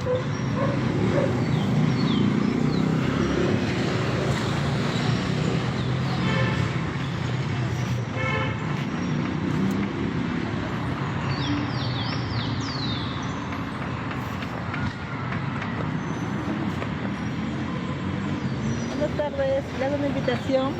Buenas tardes, le hago una invitación.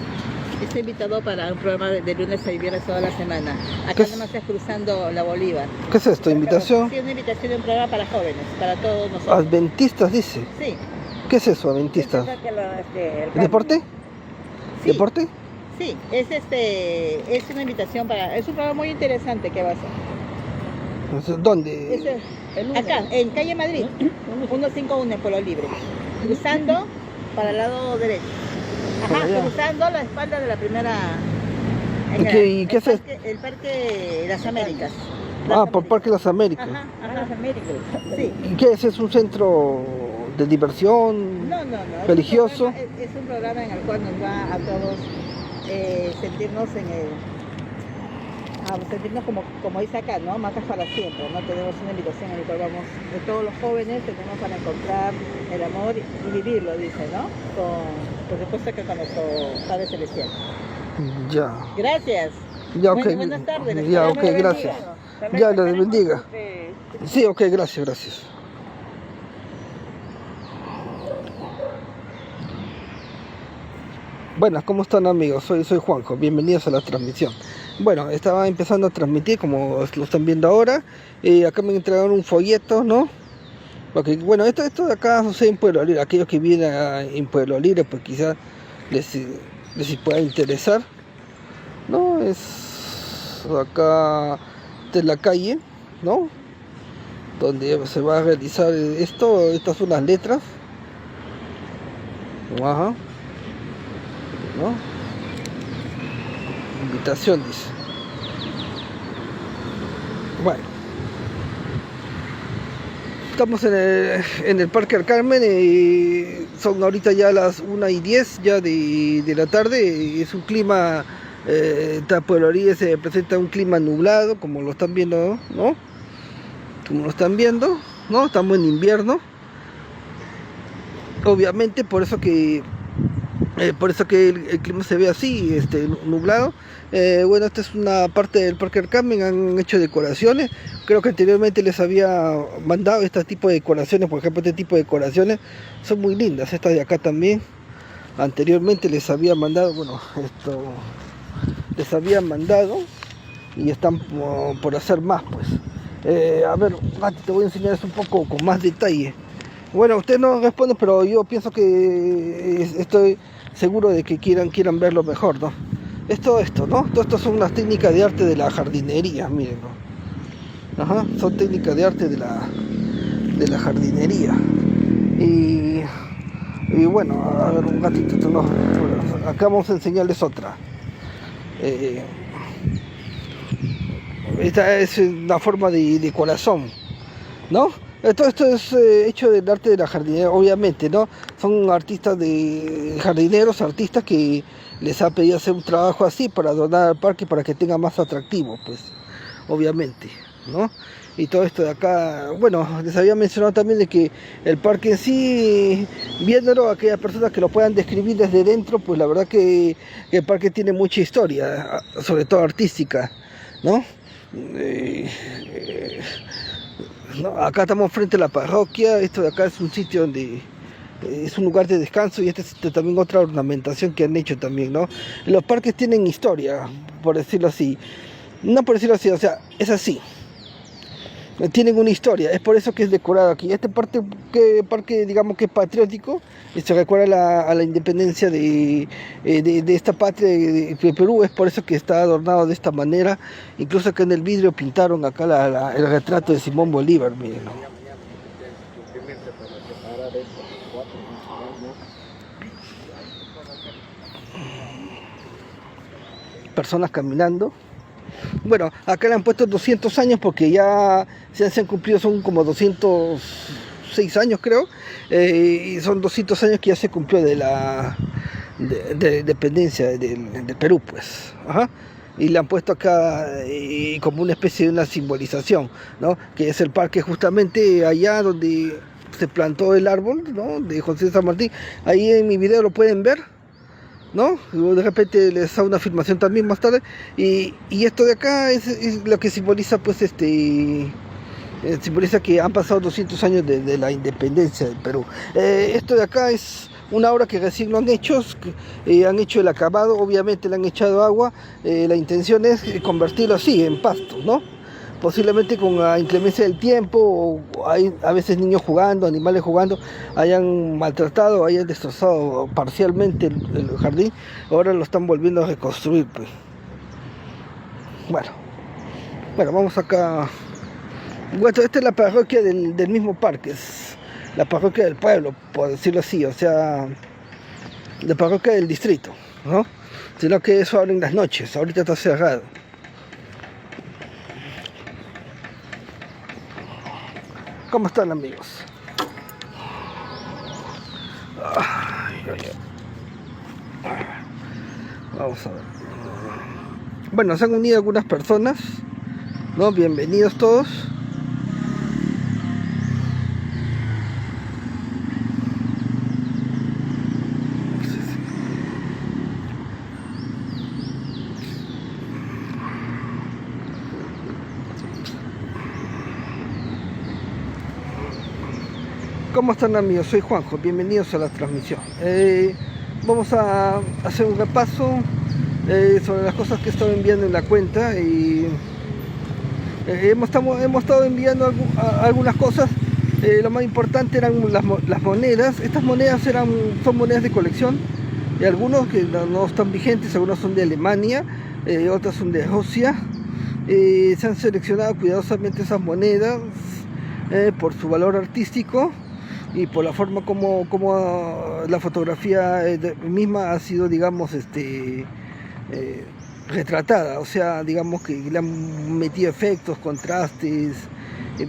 Estoy invitado para un programa de lunes a viernes toda la semana. Acá nomás estás cruzando la Bolívar. ¿Qué es esto? ¿Invitación? Sí, una invitación de un programa para jóvenes, para todos nosotros. ¿Adventistas dice? Sí. ¿Qué es eso, adventistas? ¿Deporte? Sí. ¿Deporte? Sí, es una invitación para... Es un programa muy interesante que va a ser. ¿Dónde? Acá, en calle Madrid, 151 en Pueblo Libre. Cruzando para el lado derecho. Ajá, cruzando la espalda de la primera... ¿Y qué es esto? El Parque Las Américas. Por Parque Las Américas. Ajá, Las Américas. Sí. ¿Y qué es? ¿Es un centro de diversión? No. ¿Religioso? Es un programa en el cual nos va a todos sentirnos sentirnos como dice acá, ¿no? Marcas para siempre, ¿no? Tenemos una invitación en la cual vamos, de todos los jóvenes, tenemos para encontrar el amor y vivirlo, dice, ¿no? Por supuesto que con nuestro Padre Celestial. Ya. Gracias. Ya, ok. Buenas tardes. Ya, ok, gracias. Ya, les bendiga. Sí, ok, gracias. Buenas, ¿cómo están amigos? Soy Juanjo, bienvenidos a la transmisión. Bueno, estaba empezando a transmitir como lo están viendo ahora. Acá me entregaron un folleto, ¿no? Porque, bueno, esto de acá sucede en Pueblo Libre. Aquellos que viven en Pueblo Libre, pues quizás les pueda interesar, ¿no? Es acá de la calle, ¿no? Donde se va a realizar estas son las letras. Ajá. ¿No? Invitación dice. Bueno, estamos en el Parque del Carmen y son ahorita ya las 1:10 ya de la tarde y es un clima, Pueblo Libre se presenta un clima nublado como lo están viendo, ¿no? Como lo están viendo, ¿no? Estamos en invierno, obviamente por eso que el clima se ve así, nublado. Bueno, esta es una parte del Parque del Carmen, han hecho decoraciones. Creo que anteriormente les había mandado este tipo de decoraciones, por ejemplo, este tipo de decoraciones son muy lindas. Estas de acá también, anteriormente les había mandado, les había mandado y están por hacer más, pues. A ver, te voy a enseñar un poco con más detalle. Bueno, usted no responde, pero yo pienso que estoy seguro de que quieran verlo mejor, ¿no? Esto, ¿no? Todo esto son las técnicas de arte de la jardinería, miren, ¿no? Ajá, son técnicas de arte de la jardinería. Y bueno, a ver un ratito, ¿no? Acá vamos a enseñarles otra. Esta es una forma de corazón, ¿no? Todo esto es hecho del arte de la jardinería, obviamente, ¿no? Son jardineros, artistas que les ha pedido hacer un trabajo así para donar al parque para que tenga más atractivo, pues, obviamente, ¿no? Y todo esto de acá, bueno, les había mencionado también de que el parque en sí, viéndolo, aquellas personas que lo puedan describir desde dentro, pues la verdad que el parque tiene mucha historia, sobre todo artística, ¿no? No, acá estamos frente a la parroquia, esto de acá es un sitio donde es un lugar de descanso y es también otra ornamentación que han hecho también, ¿no? Los parques tienen historia, por decirlo así, no por decirlo así, o sea, es así, tienen una historia, es por eso que es decorado aquí. Este parque digamos que es patriótico, y se recuerda a la independencia de esta patria de Perú, es por eso que está adornado de esta manera. Incluso acá en el vidrio pintaron acá el retrato de Simón Bolívar, miren, ¿no? Personas caminando. Bueno, acá le han puesto 200 años porque ya se han cumplido, son como 206 años creo, y son 200 años que ya se cumplió de la independencia de Perú, pues. Ajá. Y le han puesto acá como una especie de una simbolización, ¿no? Que es el parque justamente allá donde se plantó el árbol, ¿no? De José San Martín. Ahí en mi video lo pueden ver, ¿no? De repente les hago una filmación también más tarde. Y esto de acá es lo que simboliza, pues, simboliza que han pasado 200 años de la independencia del Perú. Esto de acá es una obra que recién lo han hecho, han hecho el acabado, obviamente le han echado agua. La intención es convertirlo así, en pasto, ¿no? Posiblemente con la inclemencia del tiempo, o hay a veces niños jugando, animales jugando, hayan maltratado, hayan destrozado parcialmente el jardín. Ahora lo están volviendo a reconstruir, pues. Bueno, vamos acá. Bueno, esta es la parroquia del mismo parque, es la parroquia del pueblo, por decirlo así, o sea, la parroquia del distrito, ¿no? Sino que eso abre en las noches, ahorita está cerrado. ¿Cómo están, amigos? Vamos a ver. Bueno, se han unido algunas personas, ¿no? Bienvenidos todos. ¿Cómo están, amigos? Soy Juanjo, bienvenidos a la transmisión. Vamos a hacer un repaso sobre las cosas que he estado enviando en la cuenta. Y hemos estado enviando algunas cosas. Lo más importante eran las monedas. Estas monedas son monedas de colección, y algunos que no están vigentes, algunos son de Alemania, otras son de Rusia. Se han seleccionado cuidadosamente esas monedas por su valor artístico y por la forma como la fotografía misma ha sido, digamos, retratada. O sea, digamos que le han metido efectos, contrastes,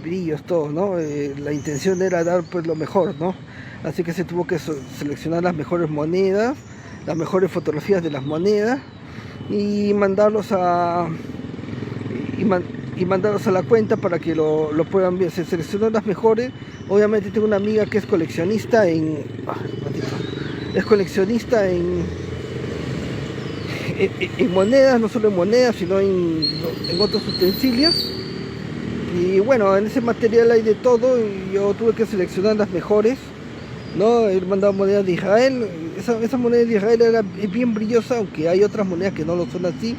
brillos, todo, ¿no? La intención era dar, pues, lo mejor, ¿no? Así que se tuvo que seleccionar las mejores monedas, las mejores fotografías de las monedas, y mandarlos a la cuenta para que lo puedan ver. Se seleccionó las mejores. Obviamente tengo una amiga que es coleccionista en monedas, no solo en monedas, sino en otros utensilios. Y bueno, en ese material hay de todo, y yo tuve que seleccionar las mejores, ¿no? He mandado monedas de Israel. Esa moneda de Israel era bien brillosa, aunque hay otras monedas que no lo son así.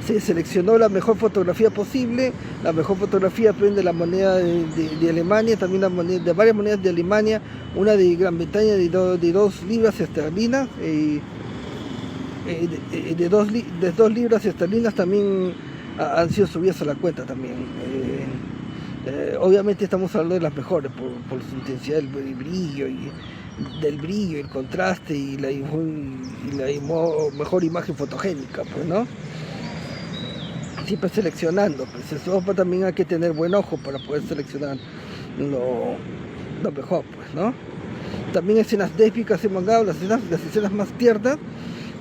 Se seleccionó la mejor fotografía posible. La mejor fotografía de la moneda de Alemania, también de varias monedas de Alemania, una de Gran Bretaña de 2 libras esterlinas, de 2 libras esterlinas también han sido subidas a la cuenta también. Obviamente estamos hablando de las mejores por su intensidad del brillo, el contraste y la mejor imagen fotogénica, pues, ¿no? Siempre seleccionando, pues eso también hay que tener buen ojo para poder seleccionar lo mejor, pues, ¿no? También escenas lésbicas hemos dado, las escenas más tiernas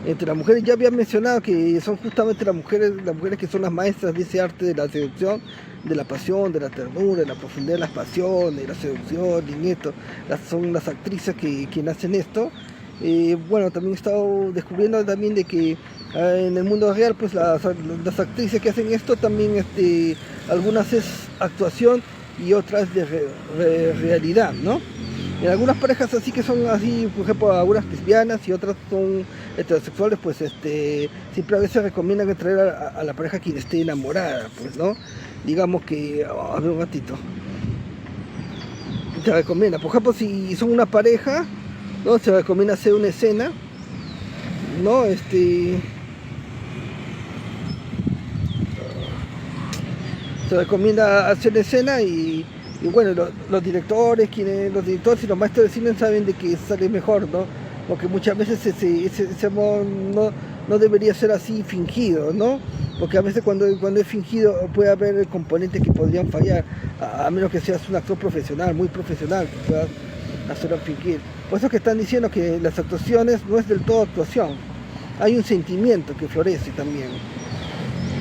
entre las mujeres. Ya había mencionado que son justamente las mujeres que son las maestras de ese arte de la seducción, de la pasión, de la ternura, de la profundidad de las pasiones, de la seducción, y esto. Son las actrices quien hacen esto. Bueno, también he estado descubriendo también de que en el mundo real, pues las actrices que hacen esto también, algunas es actuación y otras de realidad, ¿no? En algunas parejas así que son así, por ejemplo, algunas lesbianas y otras son heterosexuales, pues siempre a veces recomiendan traer a la pareja quien esté enamorada, pues, ¿no? Digamos que, a ver un ratito, te recomienda, por ejemplo, si son una pareja, ¿no? Se recomienda hacer una escena, ¿no? Se recomienda hacer una escena y bueno, los directores y los maestros de cine saben de que sale mejor, ¿no? Porque muchas veces ese amor no debería ser así fingido, ¿no? Porque a veces cuando es fingido puede haber componentes que podrían fallar, a menos que seas un actor profesional, muy profesional, que puedas hacerlo fingir. Por eso que están diciendo que las actuaciones no es del todo actuación, hay un sentimiento que florece también,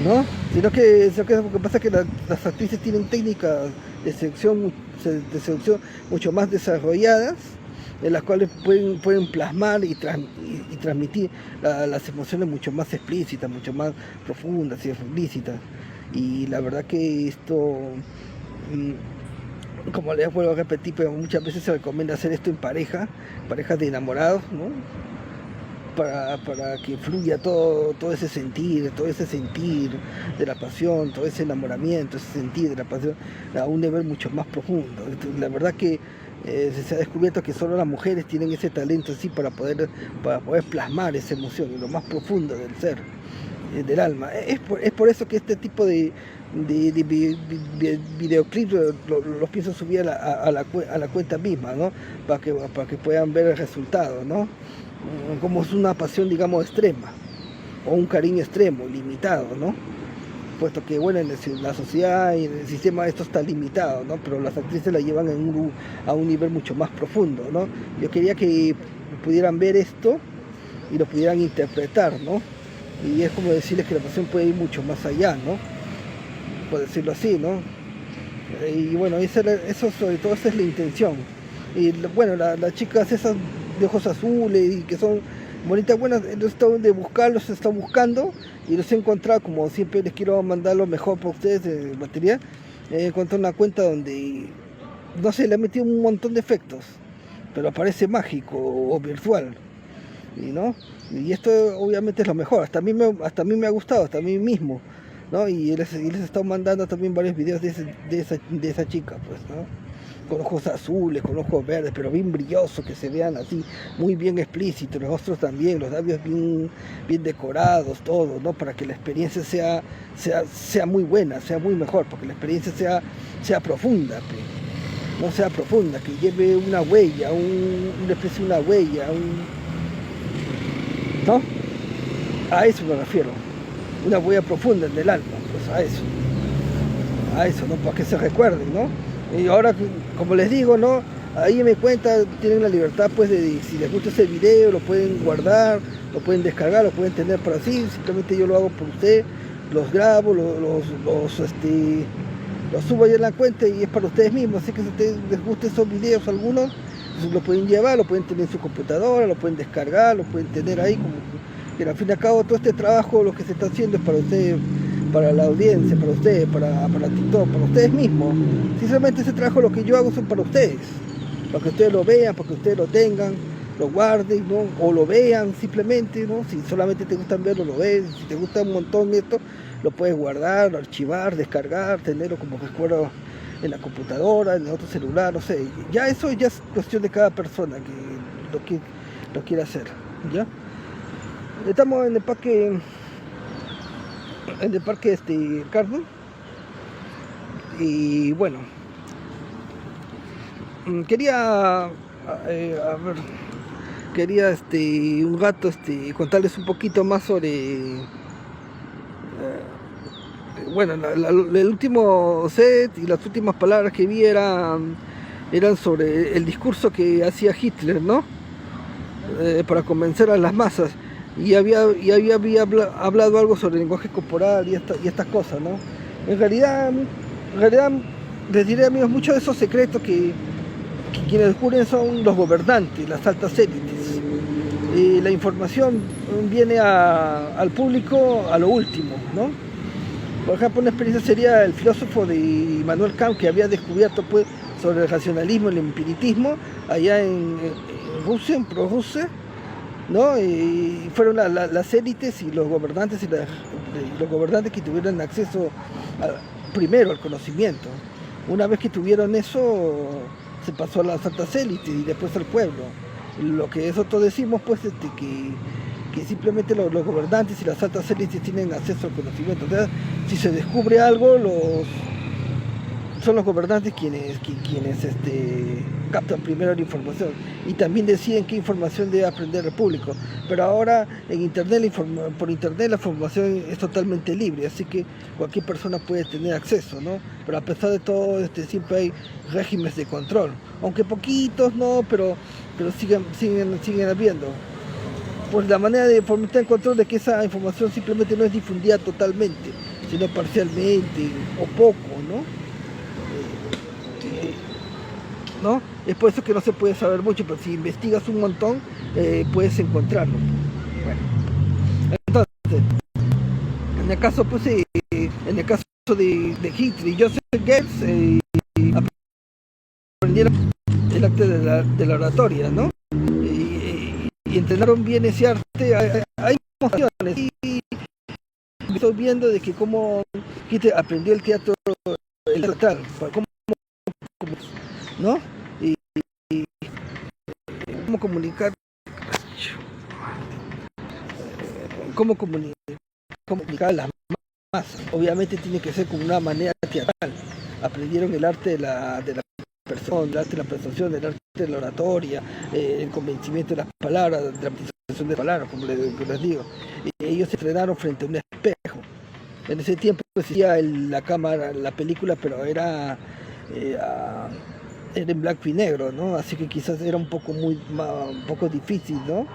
¿no? Sino que lo que pasa es que las actrices tienen técnicas de seducción mucho más desarrolladas, en las cuales pueden plasmar y transmitir las emociones mucho más explícitas, mucho más profundas y explícitas. Y la verdad que esto, como les vuelvo a repetir, pero muchas veces se recomienda hacer esto en parejas de enamorados, ¿no? Para que fluya todo ese sentir de la pasión, todo ese enamoramiento, ese sentir de la pasión a un nivel mucho más profundo. La verdad que se ha descubierto que solo las mujeres tienen ese talento así para poder plasmar esa emoción en lo más profundo del ser, del alma. Es por eso que este tipo de videoclips los pienso subir a la cuenta misma, ¿no? Para que puedan ver el resultado, ¿no? Como es una pasión, digamos, extrema, o un cariño extremo, limitado, ¿no? Puesto que, bueno, en la sociedad y en el sistema esto está limitado, ¿no? Pero las actrices la llevan a un nivel mucho más profundo, ¿no? Yo quería que pudieran ver esto y lo pudieran interpretar, ¿no? Y es como decirles que la pasión puede ir mucho más allá, ¿no? Por decirlo así, ¿no? Y bueno, eso sobre todo esa es la intención. Y bueno, las chicas esas de ojos azules y que son bonitas, bueno, los he estado buscando y los he encontrado, como siempre les quiero mandar lo mejor para ustedes de material. He encontrado una cuenta donde, no sé, le he metido un montón de efectos, pero parece mágico o virtual, ¿no? Y esto obviamente es lo mejor, hasta a mí me ha gustado, hasta a mí mismo, ¿no? Y les he estado mandando también varios videos de esa chica, pues, ¿no? Con ojos azules, con ojos verdes, pero bien brillosos, que se vean así, muy bien explícitos, los rostros también, los labios bien decorados, todo, ¿no? Para que la experiencia sea muy buena, sea muy mejor, porque la experiencia sea profunda, no sea profunda, que lleve una huella, una huella, ¿no? A eso me refiero, una huella profunda en el alma, pues a eso, ¿no? Para que se recuerden, ¿no? Y ahora, como les digo, ¿no? Ahí me cuenta, tienen la libertad, pues, si les gusta ese video, lo pueden guardar, lo pueden descargar, lo pueden tener para sí. Simplemente yo lo hago por usted, los grabo, los subo ahí en la cuenta y es para ustedes mismos. Así que si a ustedes les gustan esos videos algunos, pues lo pueden llevar, lo pueden tener en su computadora, lo pueden descargar, lo pueden tener ahí. Que al fin y al cabo todo este trabajo, lo que se está haciendo es para ustedes, para la audiencia, para ustedes, para TikTok, para ustedes mismos. Sinceramente ese trabajo lo que yo hago son para ustedes que ustedes lo vean, para que ustedes lo tengan, lo guarden, ¿no? O lo vean simplemente, ¿no? Si solamente te gustan verlo, lo ves. Si te gusta un montón esto, lo puedes guardar, archivar, descargar, tenerlo como recuerdo en la computadora, en otro celular, no sé. Ya eso ya es cuestión de cada persona que lo quiera hacer, ¿ya? Estamos en el parque Carmen, y bueno, quería un rato contarles un poquito más sobre bueno, el último set y las últimas palabras que vi eran sobre el discurso que hacía Hitler, ¿no? Para convencer a las masas. Y había hablado algo sobre el lenguaje corporal y estas cosas, ¿no? En realidad, les diré, amigos, muchos de esos secretos que quienes descubren son los gobernantes, las altas élites. La información viene al público a lo último, ¿no? Por ejemplo, una experiencia sería el filósofo de Immanuel Kant, que había descubierto, pues, sobre el racionalismo y el empiricismo allá en Rusia, en Prorrusia, ¿no? Y fueron las élites y los gobernantes que tuvieron acceso primero al conocimiento. Una vez que tuvieron eso, se pasó a las altas élites y después al pueblo. Lo que nosotros decimos, pues, que simplemente los gobernantes y las altas élites tienen acceso al conocimiento. O sea, si se descubre algo, son los gobernantes quienes captan primero la información y también deciden qué información debe aprender el público. Pero ahora en internet, por internet la información es totalmente libre, así que cualquier persona puede tener acceso, ¿no? Pero a pesar de todo, siempre hay regímenes de control, aunque poquitos, ¿no? Pero siguen habiendo. Pues la manera de fomentar el control de que esa información simplemente no es difundida totalmente, sino parcialmente o poco, ¿no? ¿No? Es por eso que no se puede saber mucho, pero si investigas un montón, puedes encontrarlo. Bueno, entonces, en el caso, pues, en el caso de Hitler y Joseph Goebbels, aprendieron el arte de la oratoria, ¿no? Y entrenaron bien ese arte. Hay emociones y estoy viendo de que cómo Hitler aprendió el teatro teatral, ¿no? Y cómo comunicar, cómo comunicar a las masas. Obviamente tiene que ser con una manera teatral. Aprendieron el arte de la persona, el arte de la persuasión, el arte de la oratoria, el convencimiento de las palabras, la dramatización de palabras, como les digo. Y ellos se entrenaron frente a un espejo. En ese tiempo existía la cámara, la película, pero era en blanco y negro, ¿no? Así que quizás era un poco difícil, ¿no?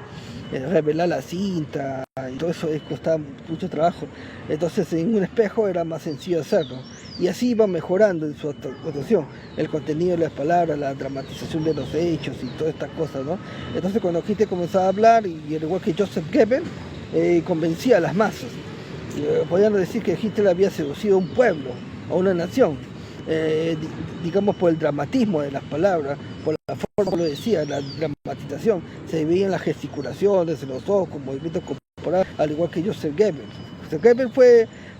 Revelar la cinta y todo eso costaba mucho trabajo. Entonces en un espejo era más sencillo hacerlo. Y así iba mejorando en su actuación, el contenido de las palabras, la dramatización de los hechos y todas estas cosas, ¿no? Entonces cuando Hitler comenzaba a hablar, y al igual que Joseph Goebbels, convencía a las masas. Podían decir que Hitler había seducido a un pueblo, a una nación, digamos por el dramatismo de las palabras, por la forma como lo decía, la dramatización, se veían las gesticulaciones, en los ojos, movimientos corporales, al igual que Joseph Goebbels. Joseph Goebbels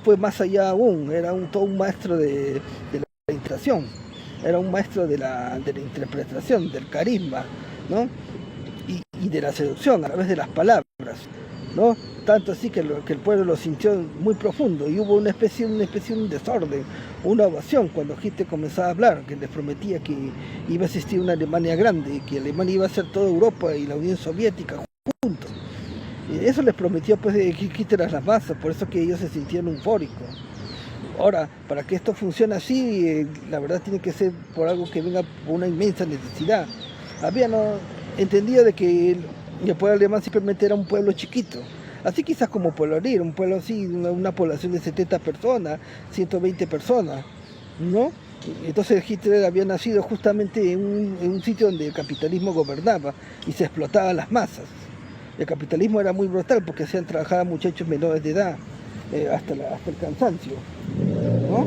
fue más allá aún, era todo un maestro de la interpretación, era un maestro de la interpretación, del carisma, ¿no? Y de la seducción a través de las palabras, ¿no? Tanto así que el pueblo lo sintió muy profundo y hubo una especie de un desorden, una ovación cuando Hitler comenzaba a hablar, que les prometía que iba a existir una Alemania grande, que Alemania iba a ser toda Europa y la Unión Soviética juntos. Y eso les prometió pues Hitler a las masas, por eso que ellos se sintieron eufóricos. Ahora, para que esto funcione así, la verdad tiene que ser por algo que venga por una inmensa necesidad. Habían entendido de que el pueblo alemán simplemente era un pueblo chiquito, así quizás como Polonia, un pueblo así, una población de 70 personas, 120 personas, ¿no? Entonces Hitler había nacido justamente en un sitio donde el capitalismo gobernaba y se explotaba a las masas. El capitalismo era muy brutal porque hacían trabajar a muchachos menores de edad, hasta el cansancio, ¿no?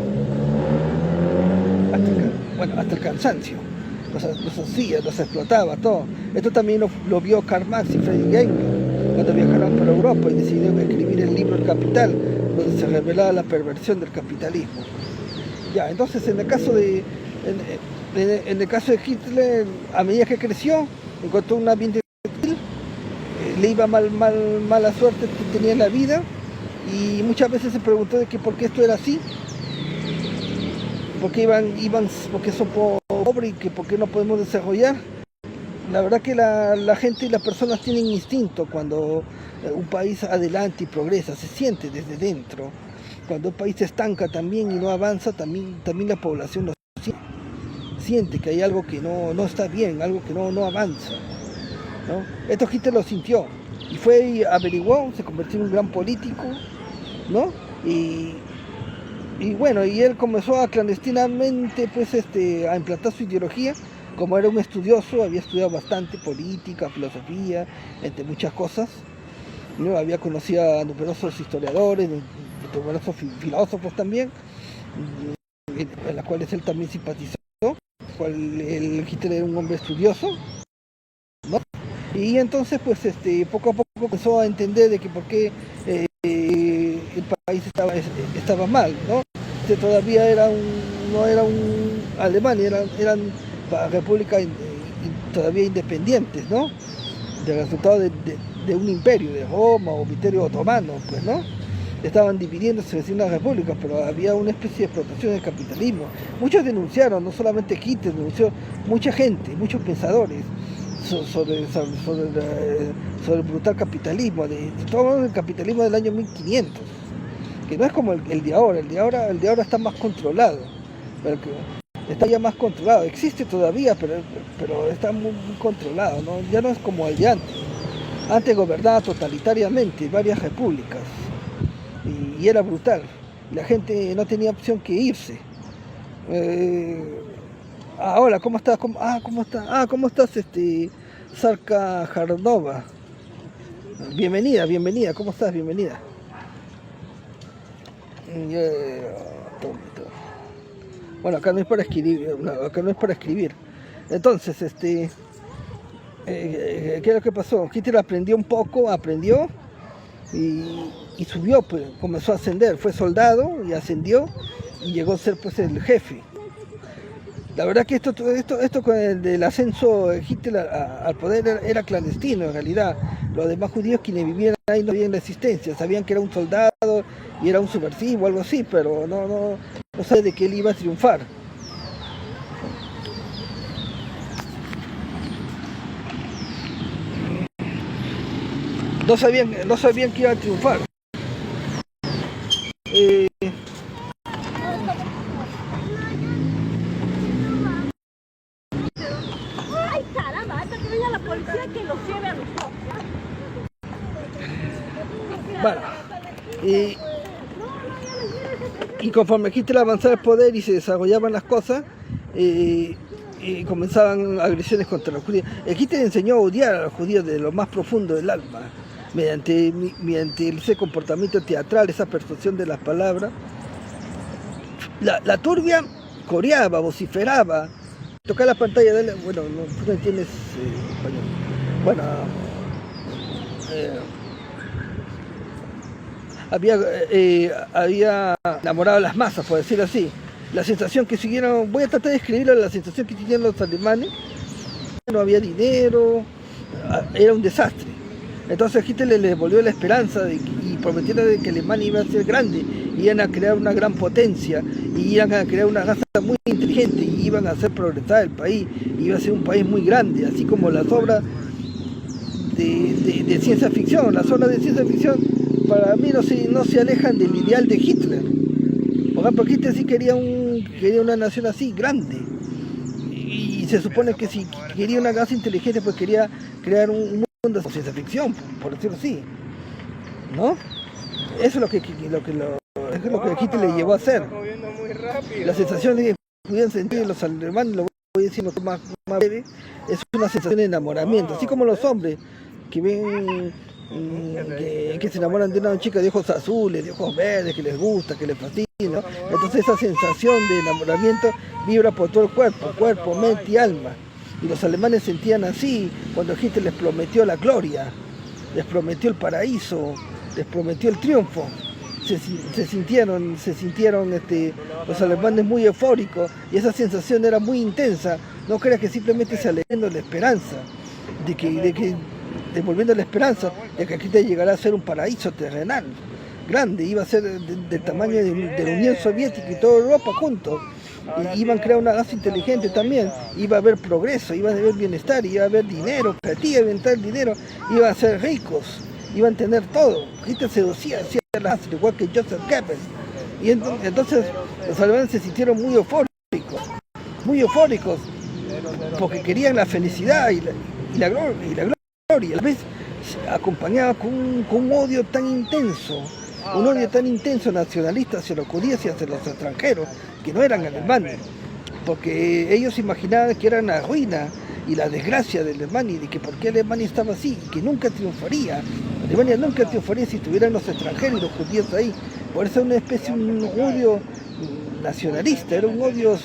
Hasta el cansancio. Los hacía, los explotaba, todo. Esto también lo vio Karl Marx y Friedrich Engels cuando viajaron por Europa y decidieron escribir el libro El Capital, donde se revelaba la perversión del capitalismo. Ya, entonces en el caso de Hitler, a medida que creció, encontró un ambiente hostil, le iba mala suerte que tenía en la vida, y muchas veces se preguntó de que por qué esto era así, porque porque son pobres y que por qué no podemos desarrollar. La verdad que la gente y las personas tienen instinto cuando un país adelanta y progresa, se siente desde dentro. Cuando un país se estanca también y no avanza, también la población lo siente que hay algo que no está bien, algo que no avanza, ¿no? Esto Hitler lo sintió y fue y averiguó, se convirtió en un gran político, ¿no? Y bueno, y él comenzó a clandestinamente pues a implantar su ideología. Como era un estudioso, había estudiado bastante política, filosofía, entre muchas cosas, ¿no? Había conocido a numerosos historiadores, numerosos filósofos también, en las cuales él también simpatizó, el Hitler era un hombre estudioso, ¿no? Y entonces pues poco a poco comenzó a entender de que por qué el país estaba mal, ¿no? Todavía no era un Alemania, eran repúblicas todavía independientes, ¿no? Del resultado de un imperio, de Roma o imperio otomano, pues, ¿no? Estaban dividiéndose en las repúblicas, pero había una especie de explotación del capitalismo. Muchos denunciaron, no solamente Hitler, denunció mucha gente, muchos pensadores sobre el brutal capitalismo, todo el capitalismo del año 1500, que no es como el de ahora, el de ahora está más controlado, está ya más controlado, existe todavía, pero está muy controlado, ¿no? Ya no es como el de antes. Antes gobernaba totalitariamente varias repúblicas y era brutal. La gente no tenía opción que irse. Hola, ¿cómo estás? ¿Cómo estás? ¿Cómo estás, Sarka Jardova? Bienvenida, bienvenida, ¿cómo estás? Bienvenida. Bueno, acá no es para escribir, acá no es para escribir. Entonces, ¿qué es lo que pasó? Hitler aprendió un poco, y subió, pues, comenzó a ascender, fue soldado y ascendió y llegó a ser, pues, el jefe. La verdad que esto con el del ascenso de Hitler al poder era clandestino en realidad. Los demás judíos quienes vivían ahí no veían la existencia, sabían que era un soldado y era un subversivo o algo así, pero no sabían de que él iba a triunfar. No sabían que iba a triunfar. ¡Ay, caramba! Hasta que venga la policía que los lleve a los dos. Bueno, y conforme Hitler avanzaba el poder y se desarrollaban las cosas, comenzaban agresiones contra los judíos. Hitler enseñó a odiar a los judíos de lo más profundo del alma, mediante ese comportamiento teatral, esa persuasión de las palabras. La turbia coreaba, vociferaba, tocaba la pantalla de él. Bueno, tú no entiendes español. Bueno, había enamorado a las masas, por decirlo así. La sensación que siguieron, voy a tratar de escribirlo, la sensación que tenían los alemanes, no había dinero, era un desastre. Entonces Hitler les devolvió la esperanza y prometieron que Alemania iba a ser grande, iban a crear una gran potencia, y iban a crear una raza muy inteligente, y iban a hacer progresar el país, y iba a ser un país muy grande, así como las obras de ciencia ficción. Las obras de ciencia ficción para mí no se alejan del ideal de Hitler. Por ejemplo, Hitler sí quería una nación así, grande. Y se supone que si quería una raza inteligente, pues quería crear un mundo de ciencia ficción, por decirlo así. ¿No? Eso es lo que Hitler le llevó a hacer. La sensación de que pudieran sentir los alemanes, lo voy a decir más breve, es una sensación de enamoramiento. Así como los hombres que ven que se enamoran de una chica de ojos azules, de ojos verdes, que les gusta, que les fascina, ¿no? Entonces esa sensación de enamoramiento vibra por todo el cuerpo, mente y alma. Y los alemanes sentían así cuando Hitler les prometió la gloria, les prometió el paraíso, les prometió el triunfo. Se sintieron los alemanes muy eufóricos, y esa sensación era muy intensa. No creas que simplemente se alegrando la esperanza devolviendo la esperanza de que aquí te llegará a ser un paraíso terrenal grande, iba a ser del tamaño de la Unión Soviética y toda Europa juntos, y iban a crear una raza inteligente también, iba a haber progreso, iba a haber bienestar, iba a haber dinero, creatividad, iba a entrar dinero, iban a ser ricos, iban a tener todo. Hitler seducía hacia la raza, igual que Joseph Goebbels, y entonces los alemanes se sintieron muy eufóricos, porque querían la felicidad y la gloria, a la vez acompañada con un odio tan intenso, nacionalista hacia los judíos y hacia los extranjeros, que no eran alemanes, porque ellos imaginaban que eran la ruina y la desgracia de Alemania, y de que por qué Alemania estaba así, y que nunca triunfaría. Alemania nunca triunfaría si estuvieran los extranjeros y los judíos ahí. Por eso una especie, un odio nacionalista, era un odio.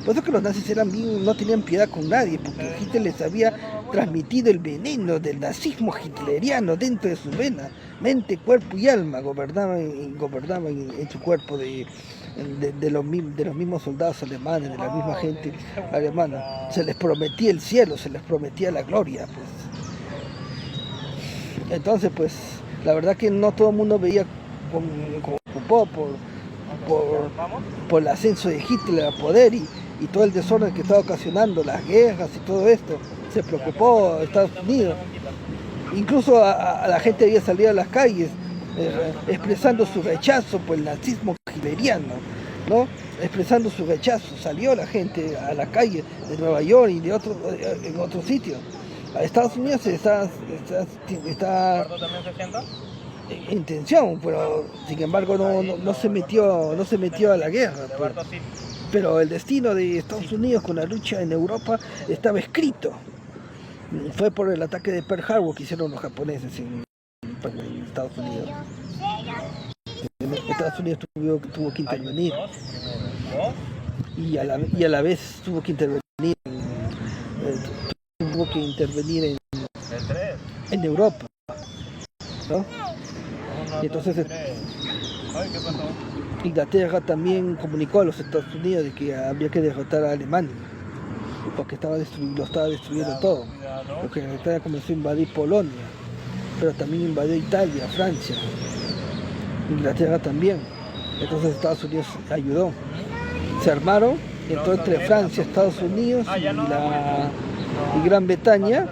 Por eso que los nazis no tenían piedad con nadie, porque Hitler les había transmitido el veneno del nazismo hitleriano dentro de su vena, mente, cuerpo y alma, gobernaban en su cuerpo de los mismos soldados alemanes, de la misma gente alemana. Se les prometía el cielo, se les prometía la gloria, pues. Entonces, pues, la verdad que no todo el mundo veía como por el ascenso de Hitler al poder y todo el desorden que estaba ocasionando, las guerras y todo esto. Se preocupó Estados Unidos. Incluso a la gente había salido a las calles expresando su rechazo por el nazismo hitleriano, ¿no? Expresando su rechazo. Salió la gente a la calle de Nueva York y en otros sitios. A Estados Unidos está... ¿También se sienta? intención, pero sin embargo no se metió a la guerra. Pero el destino de Estados Unidos con la lucha en Europa estaba escrito. Fue por el ataque de Pearl Harbor que hicieron los japoneses en Estados Unidos. Estados Unidos tuvo que intervenir y a la vez tuvo que intervenir en Europa, ¿no? Y entonces Inglaterra también comunicó a los Estados Unidos de que había que derrotar a Alemania porque lo estaba destruyendo todo, porque Inglaterra comenzó a invadir Polonia, pero también invadió Italia, Francia, Inglaterra también. Entonces Estados Unidos ayudó, se armaron, entró entre Francia, Estados Unidos y Gran Bretaña,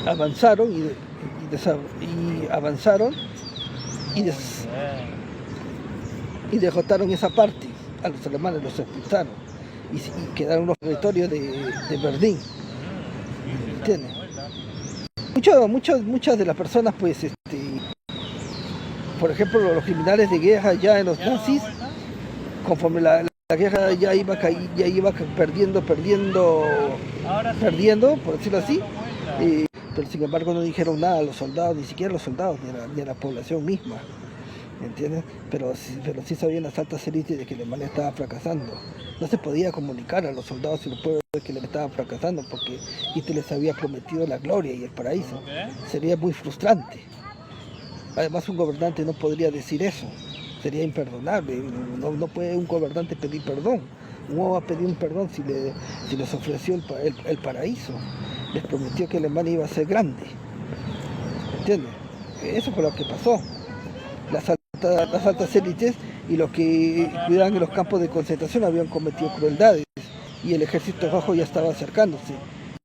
avanzaron y derrotaron esa parte, a los alemanes los expulsaron y quedaron los territorios de Berlín, ¿entiendes? Muchas de las personas, pues, por ejemplo, los criminales de guerra ya en los nazis, conforme la guerra ya iba perdiendo, por decirlo así, pero sin embargo no dijeron nada a los soldados, ni siquiera a los soldados, ni a la población misma, ¿entiendes? Pero sí sabían las altas élites de que Alemania estaba fracasando. No se podía comunicar a los soldados y los pueblos de que le estaban fracasando porque Hitler les había prometido la gloria y el paraíso. Sería muy frustrante. Además, un gobernante no podría decir eso. Sería imperdonable. No puede un gobernante pedir perdón. ¿Cómo va a pedir un perdón si les ofreció el paraíso? Les prometió que Alemania iba a ser grande. ¿Entiendes? Eso fue lo que pasó. Las altas élites y los que cuidaban en los campos de concentración habían cometido crueldades y el ejército rojo ya estaba acercándose.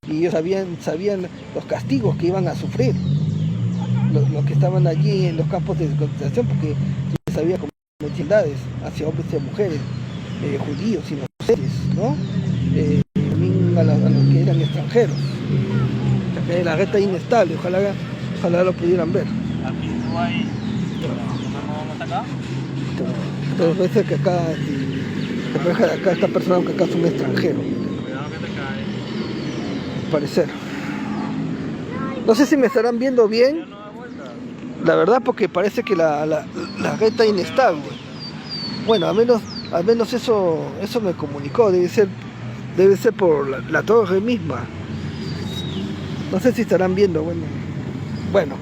Y ellos sabían los castigos que iban a sufrir. Los que estaban allí en los campos de concentración, porque se había cometido crueldades hacia hombres y mujeres, judíos, inocentes, ¿no? También a los que eran extranjeros. La gueta inestable, ojalá lo pudieran ver. Aquí no hay. ¿Vamos acá? Entonces parece que acá esta persona, aunque acá es un extranjero. Cuidado que te cae. Al parecer. No sé si me estarán viendo bien. La verdad, porque parece que la gueta inestable. Bueno, al menos eso me comunicó. Debe ser por la torre misma. No sé si estarán viendo. Bueno.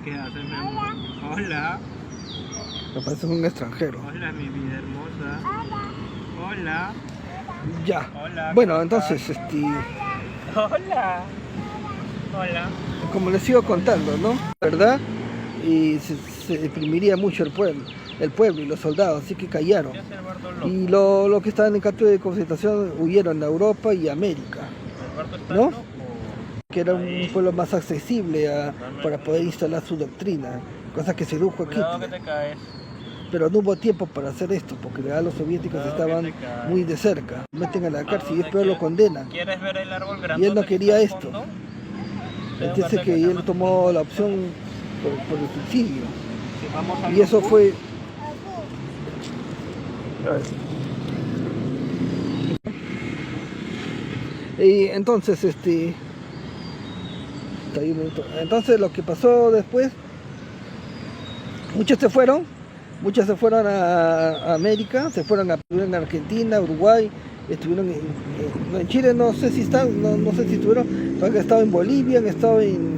¿Qué haces, mi amor? Hola. Me parece un extranjero. Hola, mi vida hermosa. Hola. Ya. Hola. Bueno, entonces, Hola. Hola. como les sigo contando, ¿no? ¿Verdad? Y se deprimiría mucho el pueblo y los soldados, así que callaron. Y los que estaban en campos de concentración huyeron a Europa y América, ¿no? Que era un pueblo más accesible para poder instalar su doctrina, cosa que sedujo a Hitler. Pero no hubo tiempo para hacer esto, porque ya los soviéticos estaban muy de cerca. Meten a la cárcel y después lo condenan. ¿Quieres ver el árbol Y él no quería esto. Entonces que él tomó la opción por el suicidio. Y eso fue... Y entonces, entonces lo que pasó después, muchos se fueron a América, estuvieron en Argentina, Uruguay, estuvieron en Chile, no sé si estuvieron, pero han estado en Bolivia, han estado en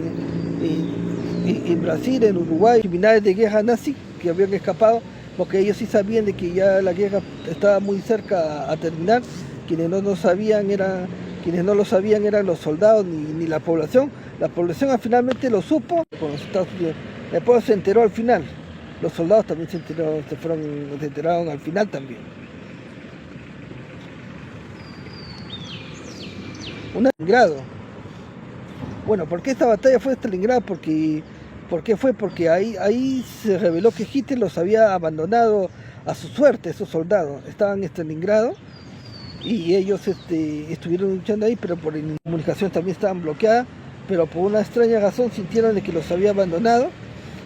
Brasil, en Uruguay, criminales de guerra nazi que habían escapado, porque ellos sí sabían de que ya la guerra estaba muy cerca a terminar. Quienes no lo sabían eran los soldados ni la población. La población finalmente lo supo con los Estados Unidos. El pueblo se enteró al final. Los soldados también se enteraron al final también. Un Bueno, ¿por qué esta batalla fue Stalingrado? Porque ahí se reveló que Hitler los había abandonado a su suerte, esos soldados. Estaban en Stalingrado y ellos estuvieron luchando ahí, pero por la comunicación también estaban bloqueadas, pero por una extraña razón sintieron de que los había abandonado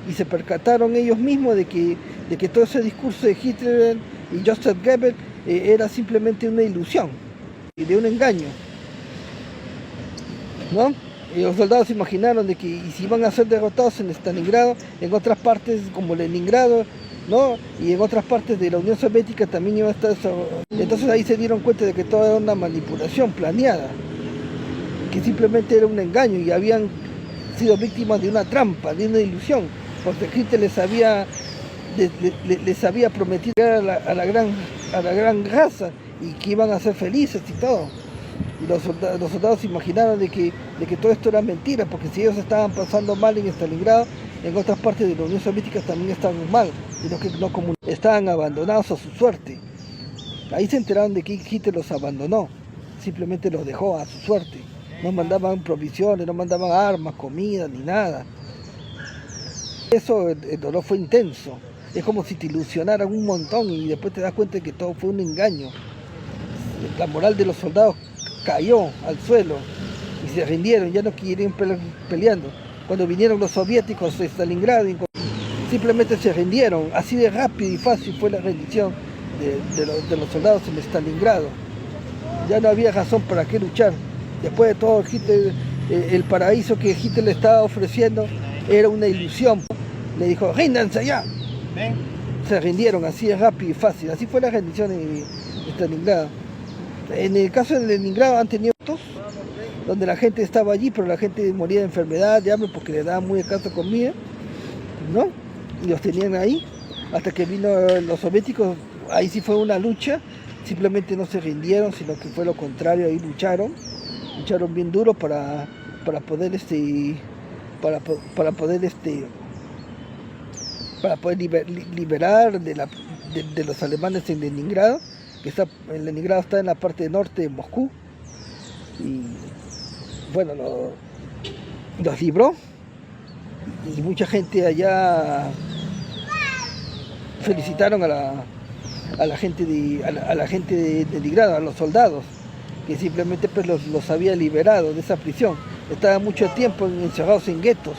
y se percataron ellos mismos de que todo ese discurso de Hitler y Joseph Goebbels era simplemente una ilusión y de un engaño, ¿no? Y los soldados se imaginaron de que si iban a ser derrotados en Stalingrado, en otras partes como Leningrado, ¿no? Y en otras partes de la Unión Soviética también iba a estar eso. Entonces ahí se dieron cuenta de que todo era una manipulación planeada, que simplemente era un engaño y habían sido víctimas de una trampa, de una ilusión, porque Hitler les había prometido a la gran raza y que iban a ser felices y todo. Y los soldados se imaginaron de que todo esto era mentira, porque si ellos estaban pasando mal en Stalingrado, en otras partes de la Unión Soviética también estaban mal, sino que estaban abandonados a su suerte. Ahí se enteraron de que Hitler los abandonó, simplemente los dejó a su suerte. No mandaban provisiones, no mandaban armas, comida, ni nada. Eso, el dolor fue intenso. Es como si te ilusionaran un montón y después te das cuenta de que todo fue un engaño. La moral de los soldados cayó al suelo y se rindieron, ya no querían peleando. Cuando vinieron los soviéticos de Stalingrado, simplemente se rindieron. Así de rápido y fácil fue la rendición de los soldados en Stalingrado. Ya no había razón para qué luchar. Después de todo, el paraíso que Hitler le estaba ofreciendo era una ilusión. Le dijo, ríndanse ya. Se rindieron así de rápido y fácil. Así fue la rendición en Stalingrado. En el caso de Leningrado han tenido otros, donde la gente estaba allí, pero la gente moría de enfermedad, de hambre, porque le daban muy escasa comida, ¿no? Y los tenían ahí, hasta que vino los soviéticos. Ahí sí fue una lucha, simplemente no se rindieron, sino que fue lo contrario, ahí lucharon bien duro para poder liberar de los alemanes en Leningrado, en Leningrado está en la parte norte de Moscú, y bueno, los libró, y mucha gente allá felicitaron a la gente de Leningrado, a los soldados, que simplemente pues los había liberado de esa prisión. Estaban mucho tiempo encerrados en guetos.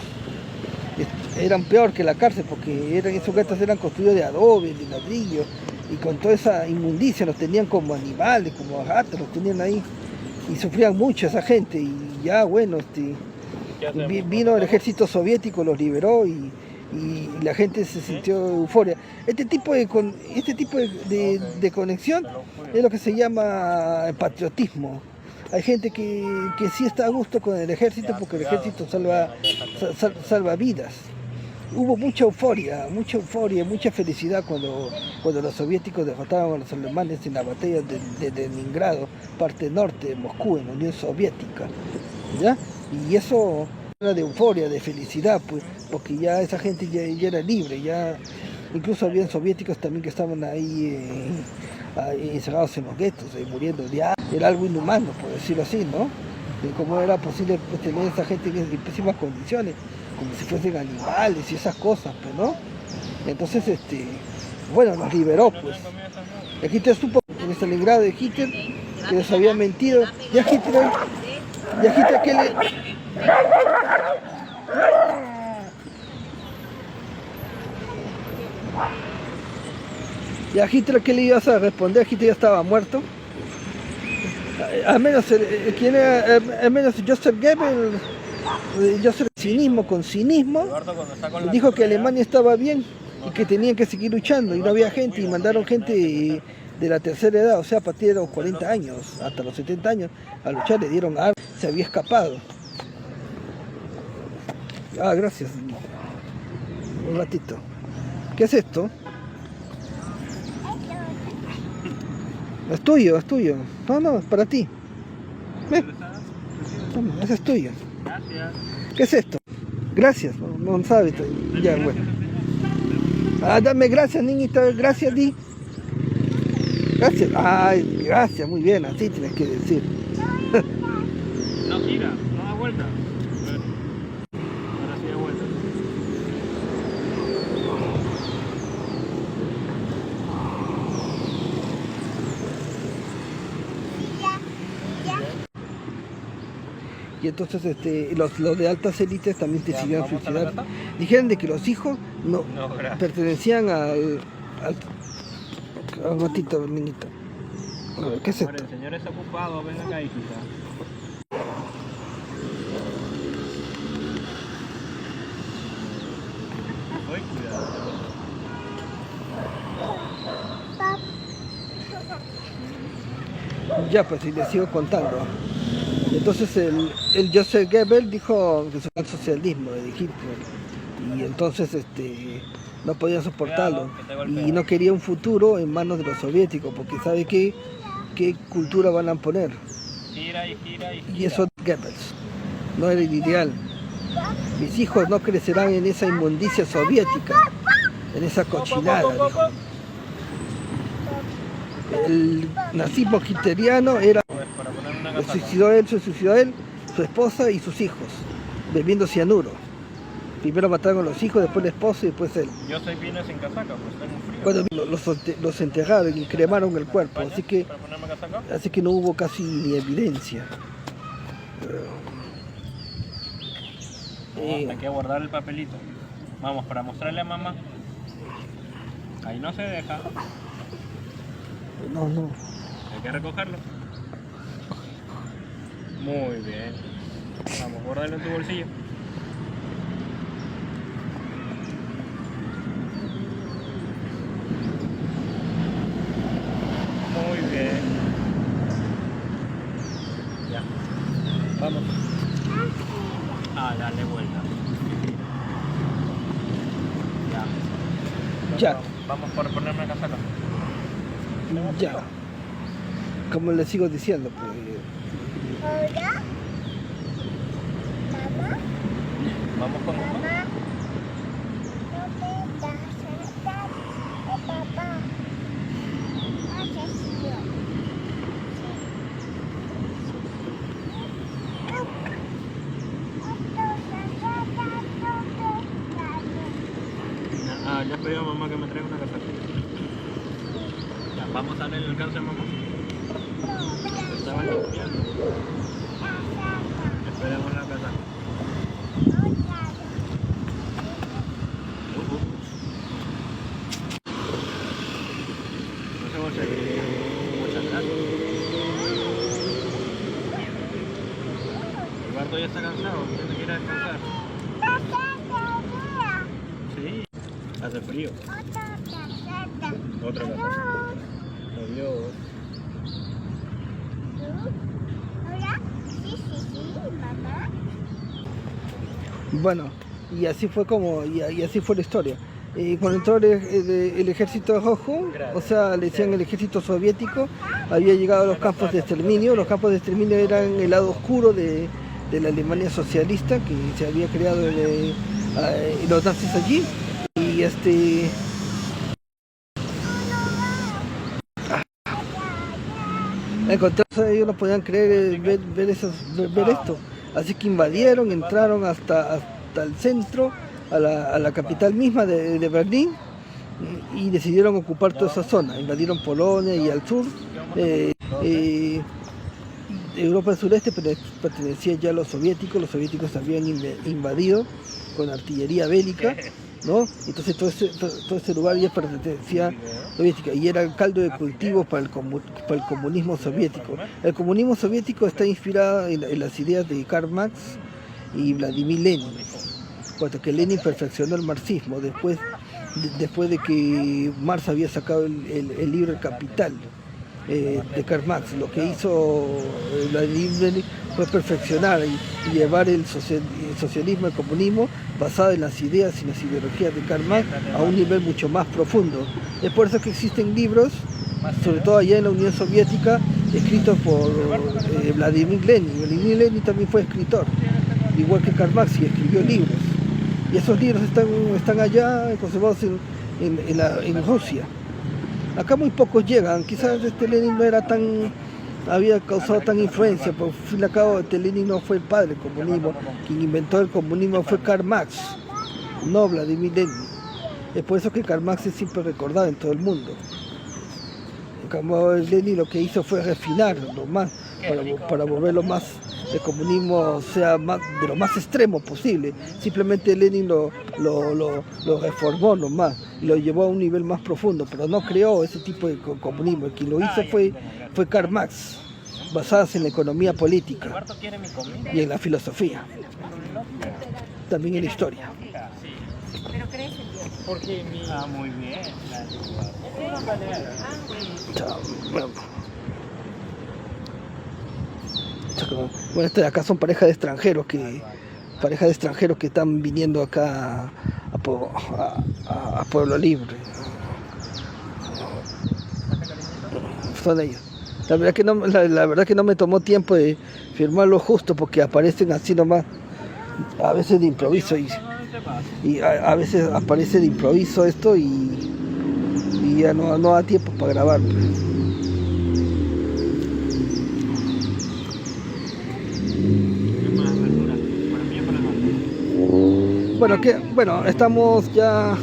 Eran peor que la cárcel, porque esos guetos eran construidos de adobe, de ladrillo, y con toda esa inmundicia los tenían como animales, como gatos, los tenían ahí, y sufrían mucho esa gente. Y ya bueno, vino el ejército soviético, los liberó, y la gente se sintió euforia. Este tipo de conexión es lo que se llama patriotismo. Hay gente que sí está a gusto con el ejército, porque el ejército salva vidas. Hubo mucha euforia, mucha felicidad cuando los soviéticos derrotaron a los alemanes en la batalla de Leningrado, parte norte de Moscú, en la Unión Soviética, ¿ya? Y eso era de euforia, de felicidad, pues, porque ya esa gente ya era libre, ya incluso habían soviéticos también que estaban ahí encerrados en los guetos, muriendo de hambre. Era algo inhumano, por decirlo así, ¿no? ¿Cómo era posible tener a esa gente en pésimas condiciones, como si fuesen animales y esas cosas, pues, ¿no? Entonces, bueno, nos liberó, pues. Y Hitler supo en Stalingrado de Hitler que les había mentido. Ya Hitler que Hitler, ¿qué le ibas a responder? Hitler ya estaba muerto. Al menos Joseph Goebbels, con cinismo, dijo que Alemania estaba bien y que tenían que seguir luchando, y no había gente, y mandaron gente de la tercera edad, o sea, a partir de los 40 años hasta los 70 años, a luchar. Le dieron armas, se había escapado. Gracias. Un ratito. ¿Qué es esto? Es tuyo. No, es para ti. Ven. Toma, ese es tuyo. Gracias. ¿Qué es esto? Gracias. No sabes. Ya, bueno. Dame gracias, niñita. Gracias, di. Gracias. Ay, gracias. Muy bien. Así tienes que decir. No gira, no da vuelta. y entonces los de altas élites también Ya, decidieron ¿vamos a la suicidarse. casa? Dijeron de que los hijos no No, gracias. pertenecían al ratito, niñita. A ver, ¿qué es Amor, esto? el señor está ocupado, ven acá, hijita. Uy, cuidado. Ya, pues, y les sigo contando. Entonces el Joseph Goebbels dijo que eso era el socialismo de Hitler. Y entonces no podía soportarlo. Cuidado, que te golpea. Y no quería un futuro en manos de los soviéticos, porque sabe qué cultura van a poner. Gira y gira y gira. Y eso Goebbels. No era el ideal. Mis hijos no crecerán en esa inmundicia soviética, en esa cochinada. Dijo. El nazismo hitleriano era Pues, para poner una se casaca. suicidó él, su esposa y sus hijos, bebiendo cianuro. Primero mataron a los hijos, después la esposa y después él. Yo soy vine sin casaca, pues tengo frío. Cuando los enterraron y cremaron el cuerpo, ¿Para ponerme casaca? así que no hubo casi ni evidencia. No, hay que guardar el papelito. Vamos, para mostrarle a mamá. Ahí no se deja. No, Hay que recogerlo. Muy bien. Vamos, guárdalo en tu bolsillo. Muy bien. Ya. Vamos. Ah, dale vuelta. Ya. Ya. Vamos por ponerme la casaca. ya. Como les sigo diciendo, pues, Hola. Mamá. Vamos con mamá. Mamá. No te das sentar. Papá. Haces yo. Ah, ya pedí a mamá que me traiga una casaca. Ya, vamos a darle el alcance a mamá. Estaba limpiando. Esperemos la casaca. No se bolse. Muchas gracias. Eduardo ya está cansado, tiene que ir a descansar. Sí, hace frío. Otra casaca. Adiós. Hola. Sí, mamá. bueno, y así fue y así fue la historia. Cuando entró el ejército rojo, o sea, le decían el ejército soviético, había llegado a los campos de exterminio. Los campos de exterminio eran el lado oscuro de la Alemania socialista que se había creado los nazis allí. Y encontrarse ellos no podían creer ver esto. Así que invadieron, entraron hasta el centro, a la capital misma de Berlín, y decidieron ocupar toda esa zona. Invadieron Polonia y al sur. Europa del sureste pertenecía ya a los soviéticos habían invadido con artillería bélica, ¿no? Entonces todo ese lugar ya pertenecía a la soviética y era el caldo de cultivo para el comunismo soviético. El comunismo soviético está inspirado en las ideas de Karl Marx y Vladimir Lenin, puesto que Lenin perfeccionó el marxismo después de que Marx había sacado el libro El Capital de Karl Marx. Lo que hizo Vladimir Lenin fue perfeccionar y llevar el socialismo, el comunismo, basado en las ideas y las ideologías de Karl Marx a un nivel mucho más profundo. Es por eso que existen libros, sobre todo allá en la Unión Soviética, escritos por Vladimir Lenin. Vladimir Lenin también fue escritor, igual que Karl Marx, y escribió libros. Y esos libros están allá conservados en Rusia. Acá muy pocos llegan, quizás Lenin no era había causado tan influencia, por fin y al cabo Lenin no fue el padre del comunismo, quien inventó el comunismo fue Karl Marx, no Vladimir Lenin. Es por eso que Karl Marx es siempre recordado en todo el mundo. En cambio Lenin lo que hizo fue refinar para volverlo más, el comunismo sea más, de lo más extremo posible. Simplemente Lenin lo reformó nomás y lo llevó a un nivel más profundo, pero no creó ese tipo de comunismo. El que lo hizo fue Karl Marx, basadas en la economía política y en la filosofía, también en la historia. Muy bien. Bueno, acá son parejas de extranjeros que están viniendo acá a Pueblo Libre. Son ellos. La verdad que no me tomó tiempo de firmarlo justo porque aparecen así nomás, a veces de improviso y a veces aparece de improviso esto y ya no da tiempo para grabar. Bueno, estamos ya.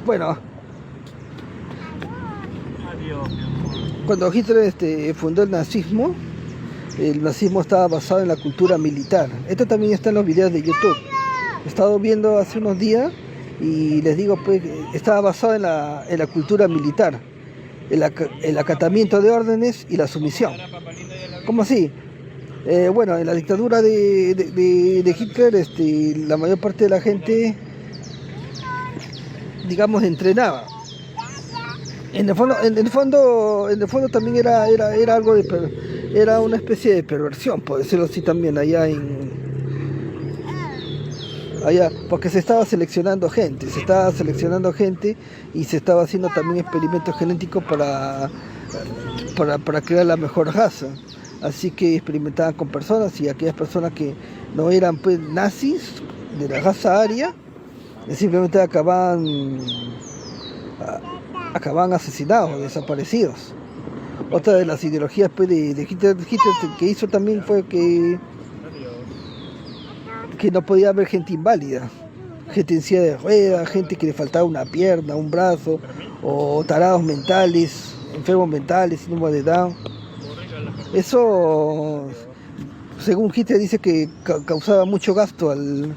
Bueno, cuando Hitler fundó el nazismo estaba basado en la cultura militar. Esto también está en los videos de YouTube. He estado viendo hace unos días y les digo, pues, estaba basado en la cultura militar, el acatamiento de órdenes y la sumisión. ¿Cómo así? Bueno, en la dictadura de Hitler, la mayor parte de la gente, digamos, entrenaba. En el fondo también era algo era una especie de perversión, por decirlo así también, allá, porque se estaba seleccionando gente y se estaba haciendo también experimentos genéticos para crear la mejor raza. Así que experimentaban con personas y aquellas personas que no eran, pues, nazis de la raza aria, simplemente acababan asesinados, desaparecidos. Otra de las ideologías, pues, de Hitler que hizo también fue que no podía haber gente inválida, gente en silla de ruedas, gente que le faltaba una pierna, un brazo, o tarados mentales, enfermos mentales, síndrome de Down. Eso, según Hitler, dice que causaba mucho gasto al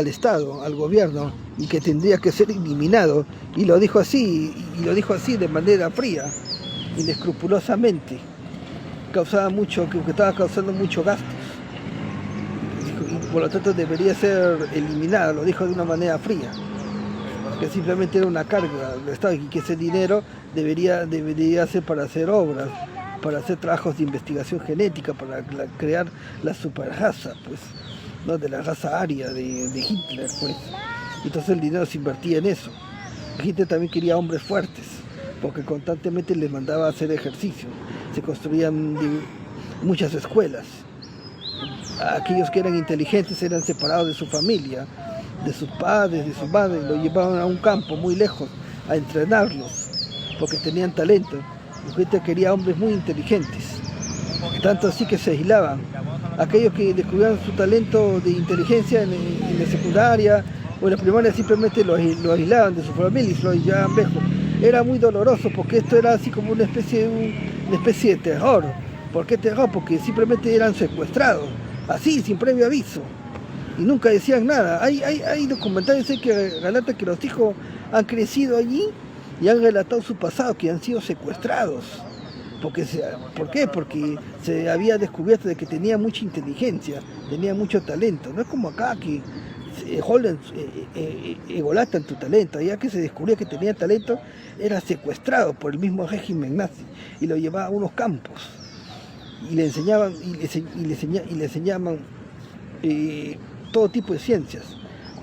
Estado, al gobierno, y que tendría que ser eliminado. Y lo dijo así de manera fría, inescrupulosamente. Que estaba causando mucho gasto. Y por lo tanto debería ser eliminado, lo dijo de una manera fría. Que simplemente era una carga del Estado y que ese dinero debería ser para hacer obras, para hacer trabajos de investigación genética, para crear la superraza, pues, ¿no? De la raza aria de Hitler, pues. Entonces el dinero se invertía en eso. Hitler también quería hombres fuertes, porque constantemente les mandaba a hacer ejercicio. Se construían muchas escuelas. Aquellos que eran inteligentes eran separados de su familia, de sus padres, de sus madres, lo llevaban a un campo muy lejos a entrenarlos, porque tenían talento. Hitler quería hombres muy inteligentes, tanto así que se aislaban. Aquellos que descubrieron su talento de inteligencia en la secundaria o en la primaria simplemente lo aislaban de su familia y lo llevaban lejos. Era muy doloroso porque esto era así como una especie de terror. ¿Por qué terror? Porque simplemente eran secuestrados, así, sin previo aviso. Y nunca decían nada. Hay documentales que relatan que los hijos han crecido allí y han relatado su pasado, que han sido secuestrados. ¿Por qué? Porque se había descubierto de que tenía mucha inteligencia, tenía mucho talento. No es como acá que egolatan tu talento. Ya que se descubría que tenía talento, era secuestrado por el mismo régimen nazi y lo llevaba a unos campos y le enseñaban todo tipo de ciencias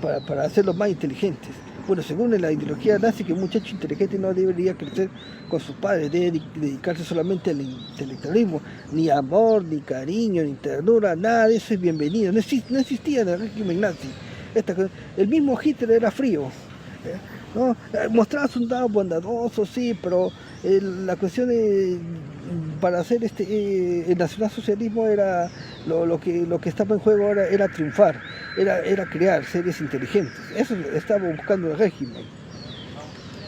para hacerlos más inteligentes. Bueno, según la ideología nazi, que un muchacho inteligente no debería crecer con sus padres, debe dedicarse solamente al intelectualismo, ni amor, ni cariño, ni ternura, nada de eso es bienvenido. No existía en el régimen nazi. El mismo Hitler era frío, ¿no? Mostraba su lado bondadoso, sí, pero la cuestión para hacer el nacionalsocialismo era lo que estaba en juego ahora era triunfar, era crear seres inteligentes. Eso estaba buscando el régimen.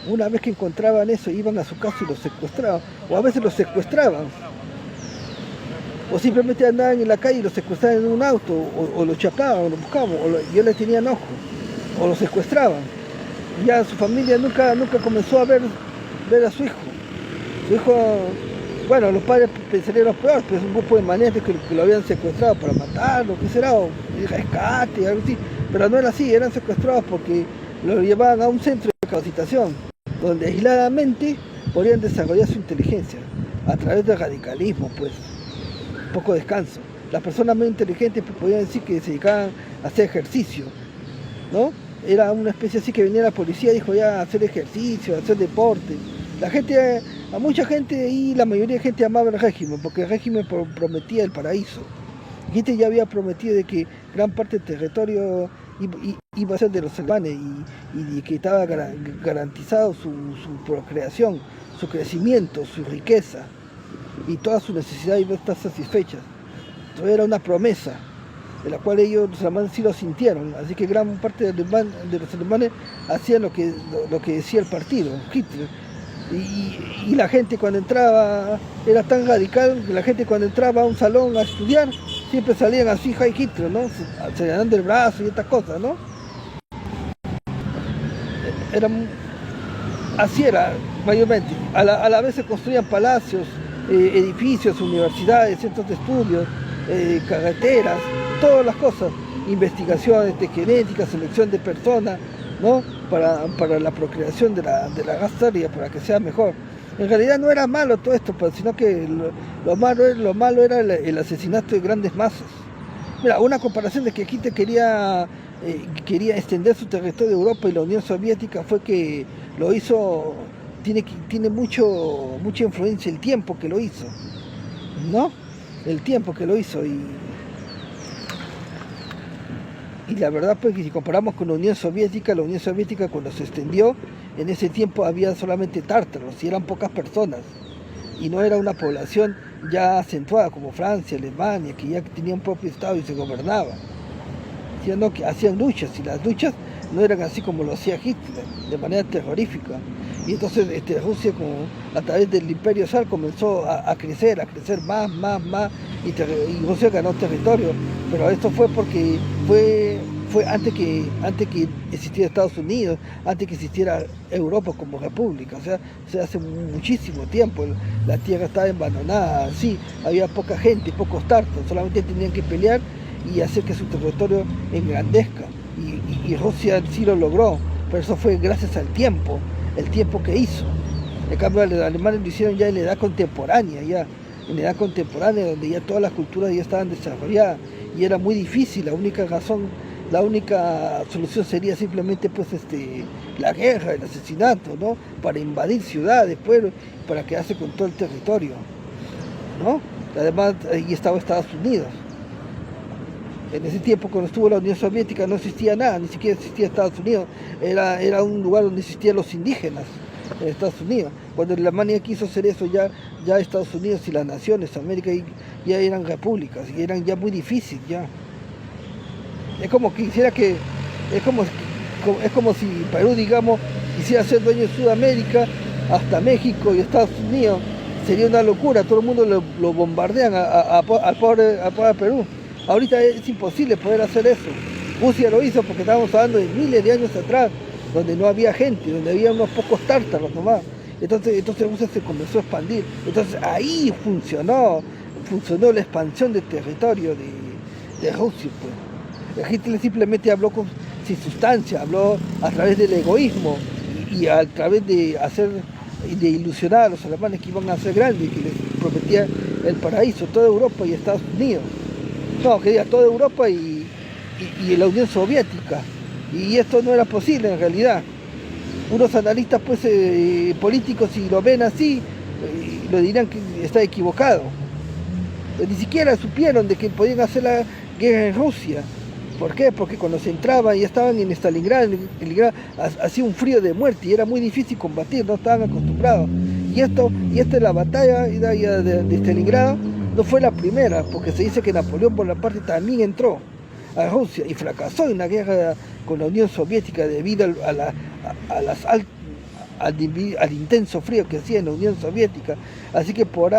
Una vez que encontraban eso, iban a su casa y los secuestraban, o a veces los secuestraban, o simplemente andaban en la calle y los secuestraban en un auto, o lo chapaban, o lo buscaban, ya le tenían ojo, o lo secuestraban. Ya su familia nunca comenzó a ver a su hijo. Su hijo, bueno, los padres pensarían lo peor, pues un grupo de manetes que lo habían secuestrado para matarlo, ¿qué será? O rescate, algo así. Pero no era así, eran secuestrados porque lo llevaban a un centro de capacitación, donde aisladamente podían desarrollar su inteligencia, a través del radicalismo, pues, poco descanso. Las personas más inteligentes pues, podían decir que se dedicaban a hacer ejercicio, ¿no? Era una especie así que venía la policía y dijo ya a hacer ejercicio, a hacer deporte. La gente, a mucha gente y la mayoría de gente amaba el régimen, porque el régimen prometía el paraíso. Hitler ya había prometido de que gran parte del territorio iba a ser de los alemanes y que estaba garantizado su procreación, su crecimiento, su riqueza y toda su necesidad iba a estar satisfechas. Entonces era una promesa de la cual ellos, los alemanes, sí lo sintieron, así que gran parte de los alemanes hacían lo que decía el partido, Hitler. Y la gente cuando entraba, era tan radical, que la gente cuando entraba a un salón a estudiar, siempre salían así, Heil Hitler, ¿no? Señalando el brazo y estas cosas, ¿no? Así era, mayormente. A la vez se construían palacios, edificios, universidades, centros de estudios, carreteras, todas las cosas, investigaciones de genética, selección de personas, ¿no? Para la procreación de la raza aria, para que sea mejor. En realidad no era malo todo esto, pues, sino que lo malo era el asesinato de grandes masas. Mira, una comparación de que Hitler quería extender su territorio de Europa y la Unión Soviética fue que lo hizo, tiene mucha influencia el tiempo que lo hizo, ¿no? El tiempo que lo hizo y la verdad pues que si comparamos con la Unión Soviética cuando se extendió, en ese tiempo había solamente tártaros y eran pocas personas y no era una población ya acentuada como Francia, Alemania, que ya tenía un propio estado y se gobernaba, sino que hacían luchas y las luchas no eran así como lo hacía Hitler, de manera terrorífica. Y entonces Rusia a través del Imperio Zar comenzó a crecer más, y Rusia ganó territorio, pero esto fue porque fue antes que existiera Estados Unidos, antes que existiera Europa como república, o sea hace muchísimo tiempo. La tierra estaba abandonada, sí, había poca gente, pocos tártaros, solamente tenían que pelear y hacer que su territorio engrandezca, y Rusia sí lo logró, pero eso fue gracias al tiempo, el tiempo que hizo. En cambio los alemanes lo hicieron ya en la edad contemporánea, donde ya todas las culturas ya estaban desarrolladas y era muy difícil. La única solución sería simplemente pues la guerra, el asesinato, ¿no? Para invadir ciudades, pueblos, para quedarse con todo el territorio, ¿no? Además ahí estaba Estados Unidos. En ese tiempo, cuando estuvo la Unión Soviética, no existía nada, ni siquiera existía Estados Unidos. Era un lugar donde existían los indígenas, en Estados Unidos. Cuando Alemania quiso hacer eso, ya Estados Unidos y las naciones, América, ya eran repúblicas, y eran ya muy difíciles, ya. Es como si Perú, digamos, quisiera ser dueño de Sudamérica, hasta México y Estados Unidos. Sería una locura, todo el mundo lo bombardean al pobre Perú. Ahorita es imposible poder hacer eso. Rusia lo hizo porque estábamos hablando de miles de años atrás, donde no había gente, donde había unos pocos tártaros nomás. Entonces Rusia se comenzó a expandir. Entonces ahí funcionó la expansión del territorio de Rusia, pues. Hitler simplemente habló sin sustancia, habló a través del egoísmo y a través de ilusionar a los alemanes que iban a ser grandes, que les prometía el paraíso, toda Europa y Estados Unidos. No, quería toda Europa y la Unión Soviética, y esto no era posible en realidad. Unos analistas pues políticos, si lo ven así, lo dirán que está equivocado. Ni siquiera supieron de que podían hacer la guerra en Rusia. ¿Por qué? Porque cuando se entraban y estaban en Stalingrado, hacía un frío de muerte y era muy difícil combatir, no estaban acostumbrados. Y esta es la batalla de Stalingrado, no fue la primera, porque se dice que Napoleón Bonaparte también entró a Rusia y fracasó en la guerra con la Unión Soviética debido al intenso frío que hacía en la Unión Soviética. Así que por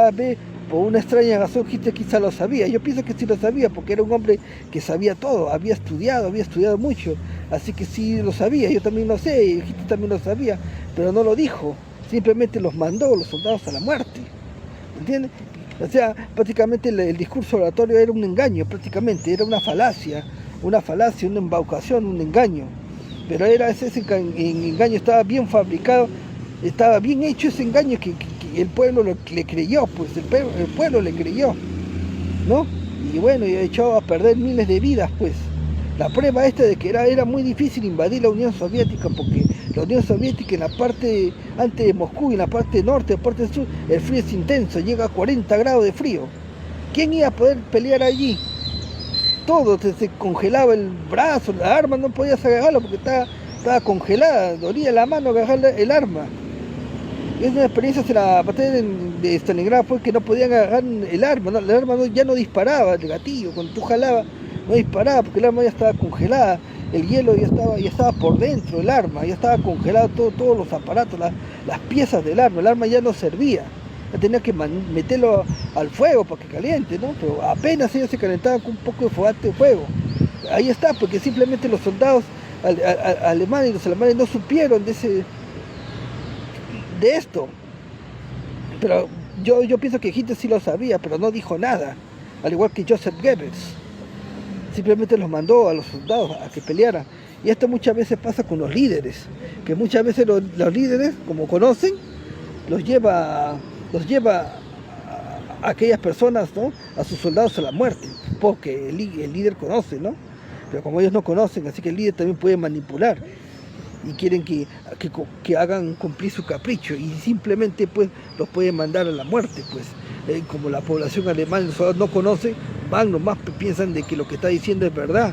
una extraña razón Hitler quizá lo sabía. Yo pienso que sí lo sabía, porque era un hombre que sabía todo, había estudiado mucho, así que sí lo sabía. Yo también lo sé, Hitler también lo sabía, pero no lo dijo, simplemente los mandó los soldados a la muerte, ¿entiendes? O sea, prácticamente el discurso oratorio era un engaño, prácticamente, era una falacia, una embaucación, un engaño. Pero ese engaño estaba bien fabricado, estaba bien hecho ese engaño que el pueblo le creyó, pues el pueblo le creyó, ¿no? Y bueno, y echó a perder miles de vidas, pues. La prueba de que era muy difícil invadir la Unión Soviética, porque la Unión Soviética en la parte antes de Moscú y en la parte norte, la parte sur, el frío es intenso, llega a 40 grados de frío. ¿Quién iba a poder pelear allí? Todo, se congelaba el brazo, la arma no podías agarrarlo porque estaba congelada, dolía la mano agarrar el arma. Es una experiencia de la batalla de Stalingrado, fue que no podían agarrar el arma, ¿no? El arma ya no disparaba, el gatillo, cuando tú jalabas no disparaba porque el arma ya estaba congelada, el hielo ya estaba por dentro del arma, ya estaba congelado todos los aparatos, las piezas del arma, el arma ya no servía, ya tenía que meterlo al fuego para que caliente, ¿no? Pero apenas ellos se calentaban con un poco de fogate de fuego. Ahí está, porque simplemente los soldados alemanes y los alemanes no supieron de esto. Pero yo pienso que Hitler sí lo sabía, pero no dijo nada, al igual que Joseph Goebbels. Simplemente los mandó a los soldados a que pelearan. Y esto muchas veces pasa con los líderes, que muchas veces los líderes, como conocen, los lleva a aquellas personas, ¿no?, a sus soldados a la muerte, porque el líder conoce, ¿no? Pero como ellos no conocen, así que el líder también puede manipular y quieren que hagan cumplir su capricho, y simplemente pues los pueden mandar a la muerte, pues. Como la población alemana y los soldados no conocen, van nomás, piensan de que lo que está diciendo es verdad.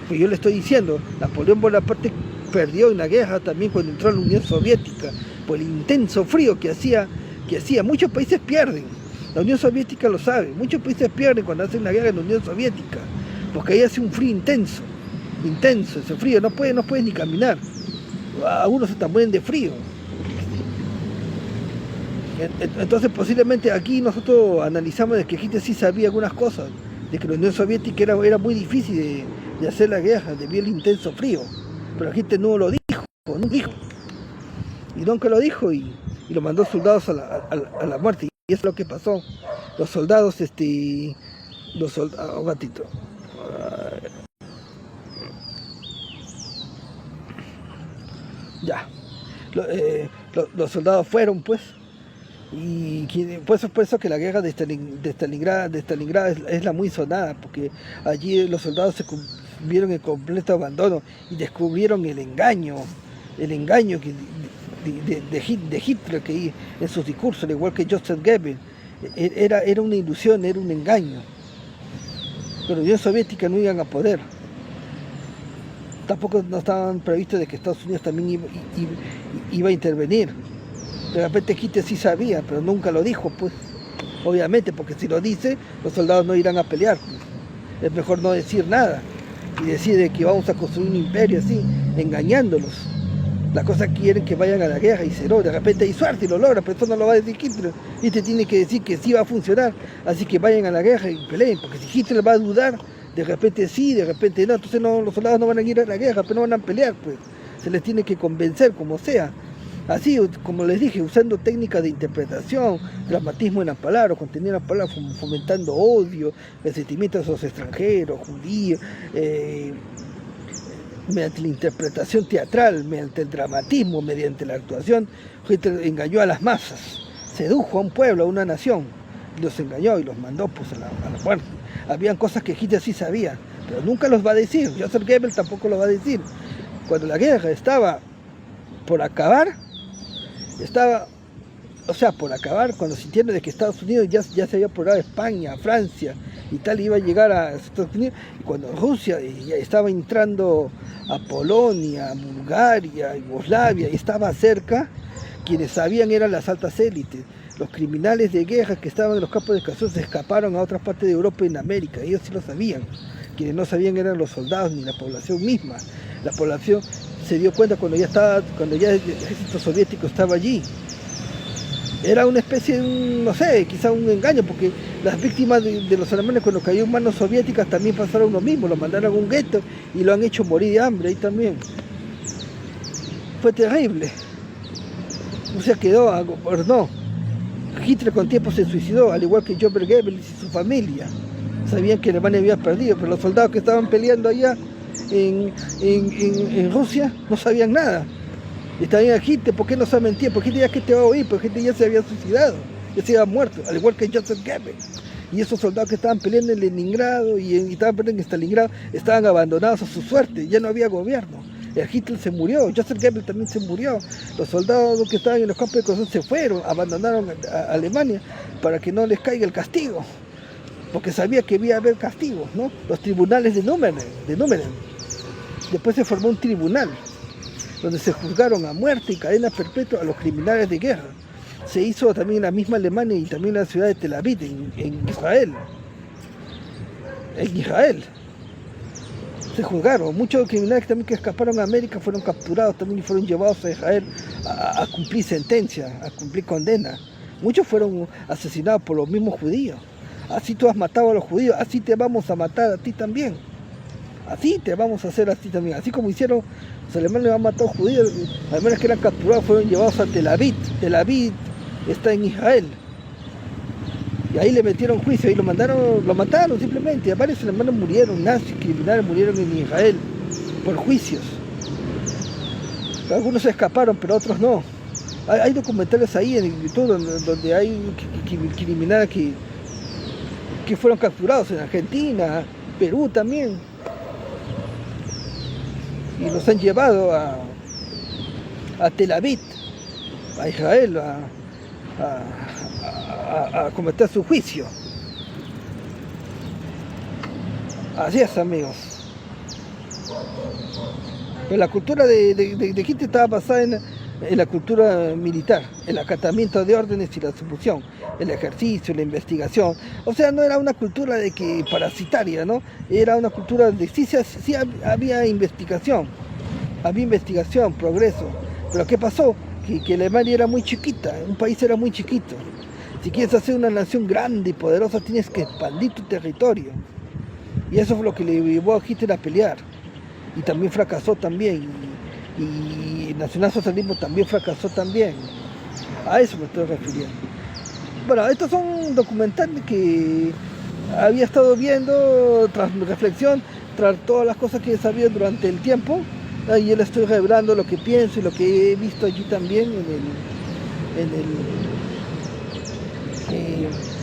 Pues yo le estoy diciendo, Napoleón Bonaparte perdió en la guerra también cuando entró a la Unión Soviética, por el intenso frío que hacía. Muchos países pierden, la Unión Soviética lo sabe, muchos países pierden cuando hacen la guerra en la Unión Soviética, porque ahí hace un frío intenso, ese frío, no pueden ni caminar, algunos hasta mueren de frío. Entonces posiblemente aquí nosotros analizamos de que Hitler sí sabía algunas cosas, de que la Unión Soviética era muy difícil de hacer la guerra debido al intenso frío, pero Hitler no lo dijo, y nunca lo dijo, y lo mandó soldados a la muerte, y eso es lo que pasó. Los soldados, un ratito, ya, los soldados fueron pues. Y por eso que la guerra de Stalingrado es la muy sonada, porque allí los soldados se vieron en completo abandono y descubrieron el engaño de Hitler, que en sus discursos, al igual que Joseph Goebbels, era una ilusión, era un engaño. Pero la Unión Soviética no iban a poder. Tampoco no estaban previstos de que Estados Unidos también iba a intervenir. De repente Hitler sí sabía, pero nunca lo dijo, pues. Obviamente, porque si lo dice, los soldados no irán a pelear, pues. Es mejor no decir nada y decir de que vamos a construir un imperio así, engañándolos. Las cosas quieren que vayan a la guerra y de repente hay suerte y lo logra, pero eso no lo va a decir Hitler. Hitler tiene que decir que sí va a funcionar, así que vayan a la guerra y peleen, porque si Hitler va a dudar, de repente sí, de repente no, entonces los soldados no van a ir a la guerra, pero no van a pelear, pues. Se les tiene que convencer como sea. Así, como les dije, usando técnicas de interpretación, dramatismo en las palabras, contenido en las palabras, fomentando odio, resentimientos a los extranjeros, judíos, mediante la interpretación teatral, mediante el dramatismo, mediante la actuación. Hitler engañó a las masas, sedujo a un pueblo, a una nación, los engañó y los mandó pues a la muerte. Habían cosas que Hitler sí sabía, pero nunca los va a decir. Joseph Goebbels tampoco lo va a decir. Cuando la guerra estaba por acabar, cuando sintieron de que Estados Unidos ya se había apoderado de España, Francia, Italia iba a llegar a Estados Unidos, y cuando Rusia ya estaba entrando a Polonia, Bulgaria, Yugoslavia, y estaba cerca, quienes sabían eran las altas élites, Los criminales de guerra que estaban en los campos de descanso se escaparon a otras partes de Europa y en América. Ellos sí lo sabían. Quienes no sabían eran los soldados ni la población misma. La población se dio cuenta cuando ya el ejército soviético estaba allí. Era una especie de, no sé, quizá un engaño, porque las víctimas de los alemanes cuando cayó en manos soviéticas también pasaron lo mismo, lo mandaron a un gueto y lo han hecho morir de hambre ahí también. Fue terrible. Rusia gobernó. Hitler con tiempo se suicidó, al igual que Joseph Goebbels y su familia. Sabían que Alemania había perdido, pero los soldados que estaban peleando allá en Rusia no sabían nada. Y también a Hitler, ¿por qué no se mentía? Porque Hitler ya que te va a oír, porque Hitler ya se había suicidado, ya se había muerto, al igual que Joseph Goebbels. Y esos soldados que estaban peleando en Leningrado y estaban peleando en Stalingrado estaban abandonados a su suerte, ya no había gobierno. El Hitler se murió, Joseph Goebbels también se murió. Los soldados que estaban en los campos de concentración se fueron, abandonaron a Alemania para que no les caiga el castigo, porque sabía que iba a haber castigos, ¿no? Los tribunales de Númeren. Después se formó un tribunal donde se juzgaron a muerte y cadena perpetua a los criminales de guerra. Se hizo también en la misma Alemania y también en la ciudad de Tel Aviv, en Israel. En Israel se juzgaron. Muchos criminales también que escaparon a América fueron capturados también y fueron llevados a Israel a cumplir sentencia, a cumplir condena. Muchos fueron asesinados por los mismos judíos. Así tú has matado a los judíos, así te vamos a matar a ti también. Así te vamos a hacer a ti también. Así como hicieron, los alemanes han matado judíos, los alemanes que eran capturados fueron llevados a Tel Aviv. Tel Aviv está en Israel. Y ahí le metieron juicio y lo mataron simplemente. Varios alemanes murieron, nazis, criminales murieron en Israel por juicios. Algunos se escaparon, pero otros no. Hay documentales ahí en YouTube donde hay criminales que fueron capturados en Argentina, Perú también. Y los han llevado a Tel Aviv, a Israel, a cometer su juicio. Así es, amigos. Pero la cultura de Hitler estaba basada en la cultura militar, el acatamiento de órdenes y la sujeción, el ejercicio, la investigación. O sea, no era una cultura de que parasitaria, ¿no? Era una cultura de sí había investigación, progreso. Pero ¿qué pasó? Que Alemania era muy chiquita, un país era muy chiquito. Si quieres hacer una nación grande y poderosa, tienes que expandir tu territorio. Y eso fue lo que le llevó a Hitler a pelear. Y también fracasó también. Y el nacionalsocialismo también fracasó también. A eso me estoy refiriendo. Bueno, estos son documentales que había estado viendo tras mi reflexión, tras todas las cosas que he sabido durante el tiempo. Y yo le estoy revelando lo que pienso y lo que he visto allí también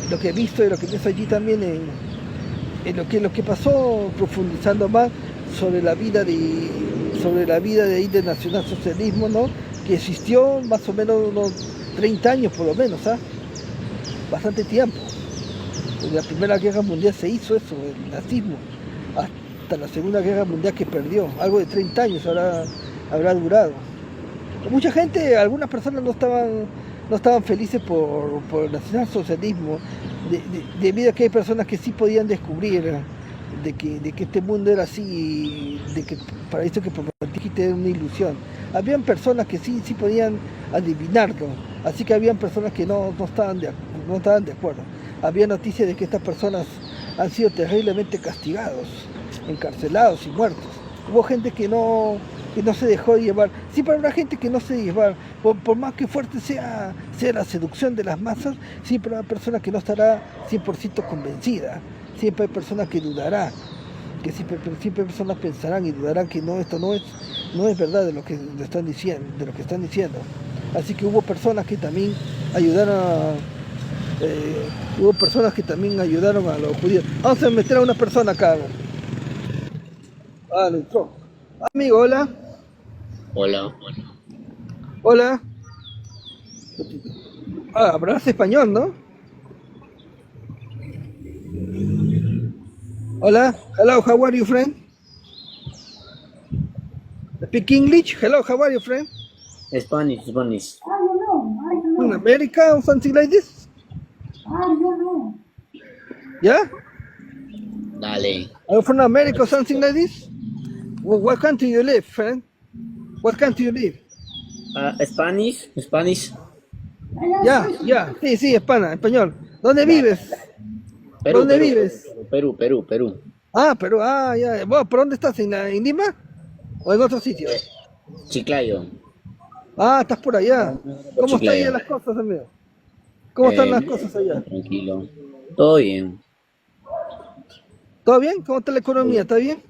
lo que he visto y lo que pienso allí también en lo que pasó, profundizando más sobre la vida de ahí del nacionalsocialismo, ¿no? Que existió más o menos unos 30 años por lo menos, ¿ah? Bastante tiempo. En la Primera Guerra Mundial se hizo eso, el nazismo, hasta la Segunda Guerra Mundial que perdió, algo de 30 años habrá durado. Mucha gente, algunas personas no estaban felices por el nacionalsocialismo, debido a que hay personas que sí podían descubrir de que este mundo era así, de que para eso que prometiste era una ilusión. Habían personas que sí podían adivinarlo, así que habían personas que no estaban de acuerdo. Había noticias de que estas personas han sido terriblemente castigados, encarcelados y muertos. Hubo gente que no se dejó llevar. Siempre habrá gente que no se llevar, por más que fuerte sea la seducción de las masas, siempre habrá personas que no estará 100% convencida. Siempre hay personas que dudarán, que siempre hay personas pensarán y dudarán que no, esto no es verdad de lo que están diciendo, Así que hubo personas que también ayudaron a los judíos. Vamos a meter a una persona acá. Le entró. Amigo, hola. Hola. Hablas español, ¿no? Hola. Hello, how are you, friend? Speak English? Hello, how are you, friend? Spanish. from America or something like this? Yeah? Dale. Are you from America or something like this? What country you live, friend? What country you live? Spanish, Spanish. Ya, sí, español. ¿Dónde Ya. vives? Perú, ¿Dónde Perú, vives? Perú. Perú, ya. Bueno, ¿por dónde estás? ¿En Lima? ¿O en otro sitio? Chiclayo. Estás por allá. ¿Cómo están allá Chiclayo. las cosas, amigo? ¿Cómo están las Bien, cosas allá? tranquilo. Todo bien. ¿Todo bien? ¿Cómo está la economía? ¿Está bien?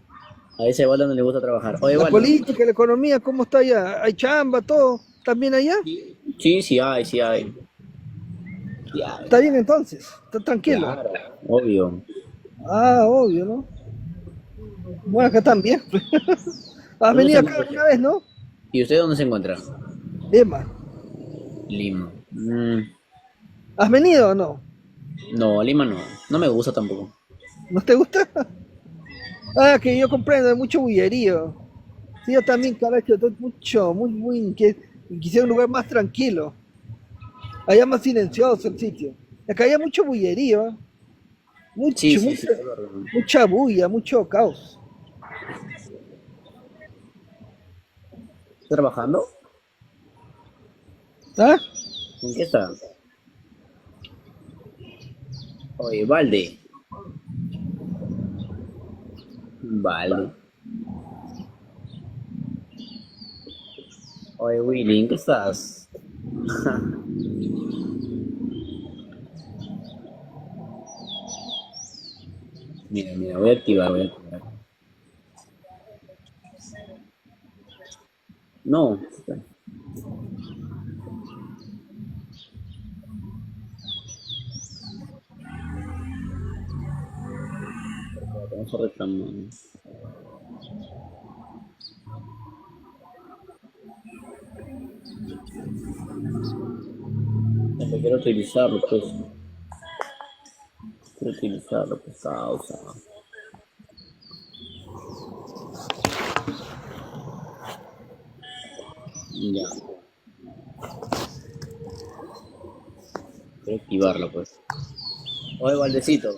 A ese Waldo no le gusta trabajar. Oye, La Waldo. política, la economía, ¿cómo está allá? ¿Hay chamba, todo? ¿Están bien allá? Sí, sí hay. Sí hay. ¿Está bien entonces? ¿Está tranquilo? Claro, obvio. Obvio, ¿no? Bueno, acá también. ¿Has ¿Dónde venido se acá encuentra? alguna vez, no? ¿Y usted dónde se encuentra? Lima. Lima. ¿Has venido o no? No, Lima no. No me gusta tampoco. ¿No te gusta? Que yo comprendo, hay mucho bullerío. Sí, yo también, carajo, estoy quisiera un lugar más tranquilo. Allá más silencioso el sitio. Acá hay mucho bullerío, ¿eh? Sí, Mucho, sí, sí. mucha bulla, mucho caos. ¿Está trabajando? ¿Ah? ¿En qué está? Oye, Valde. Valde. Oye, Willy, ¿en qué estás? Mira, voy a activar. No. Vamos a reclamar. Quiero utilizarlo, pues. Causa. Ya. Quiero activarlo, pues. Oye, Valdecito.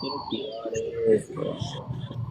Quiero activar esto.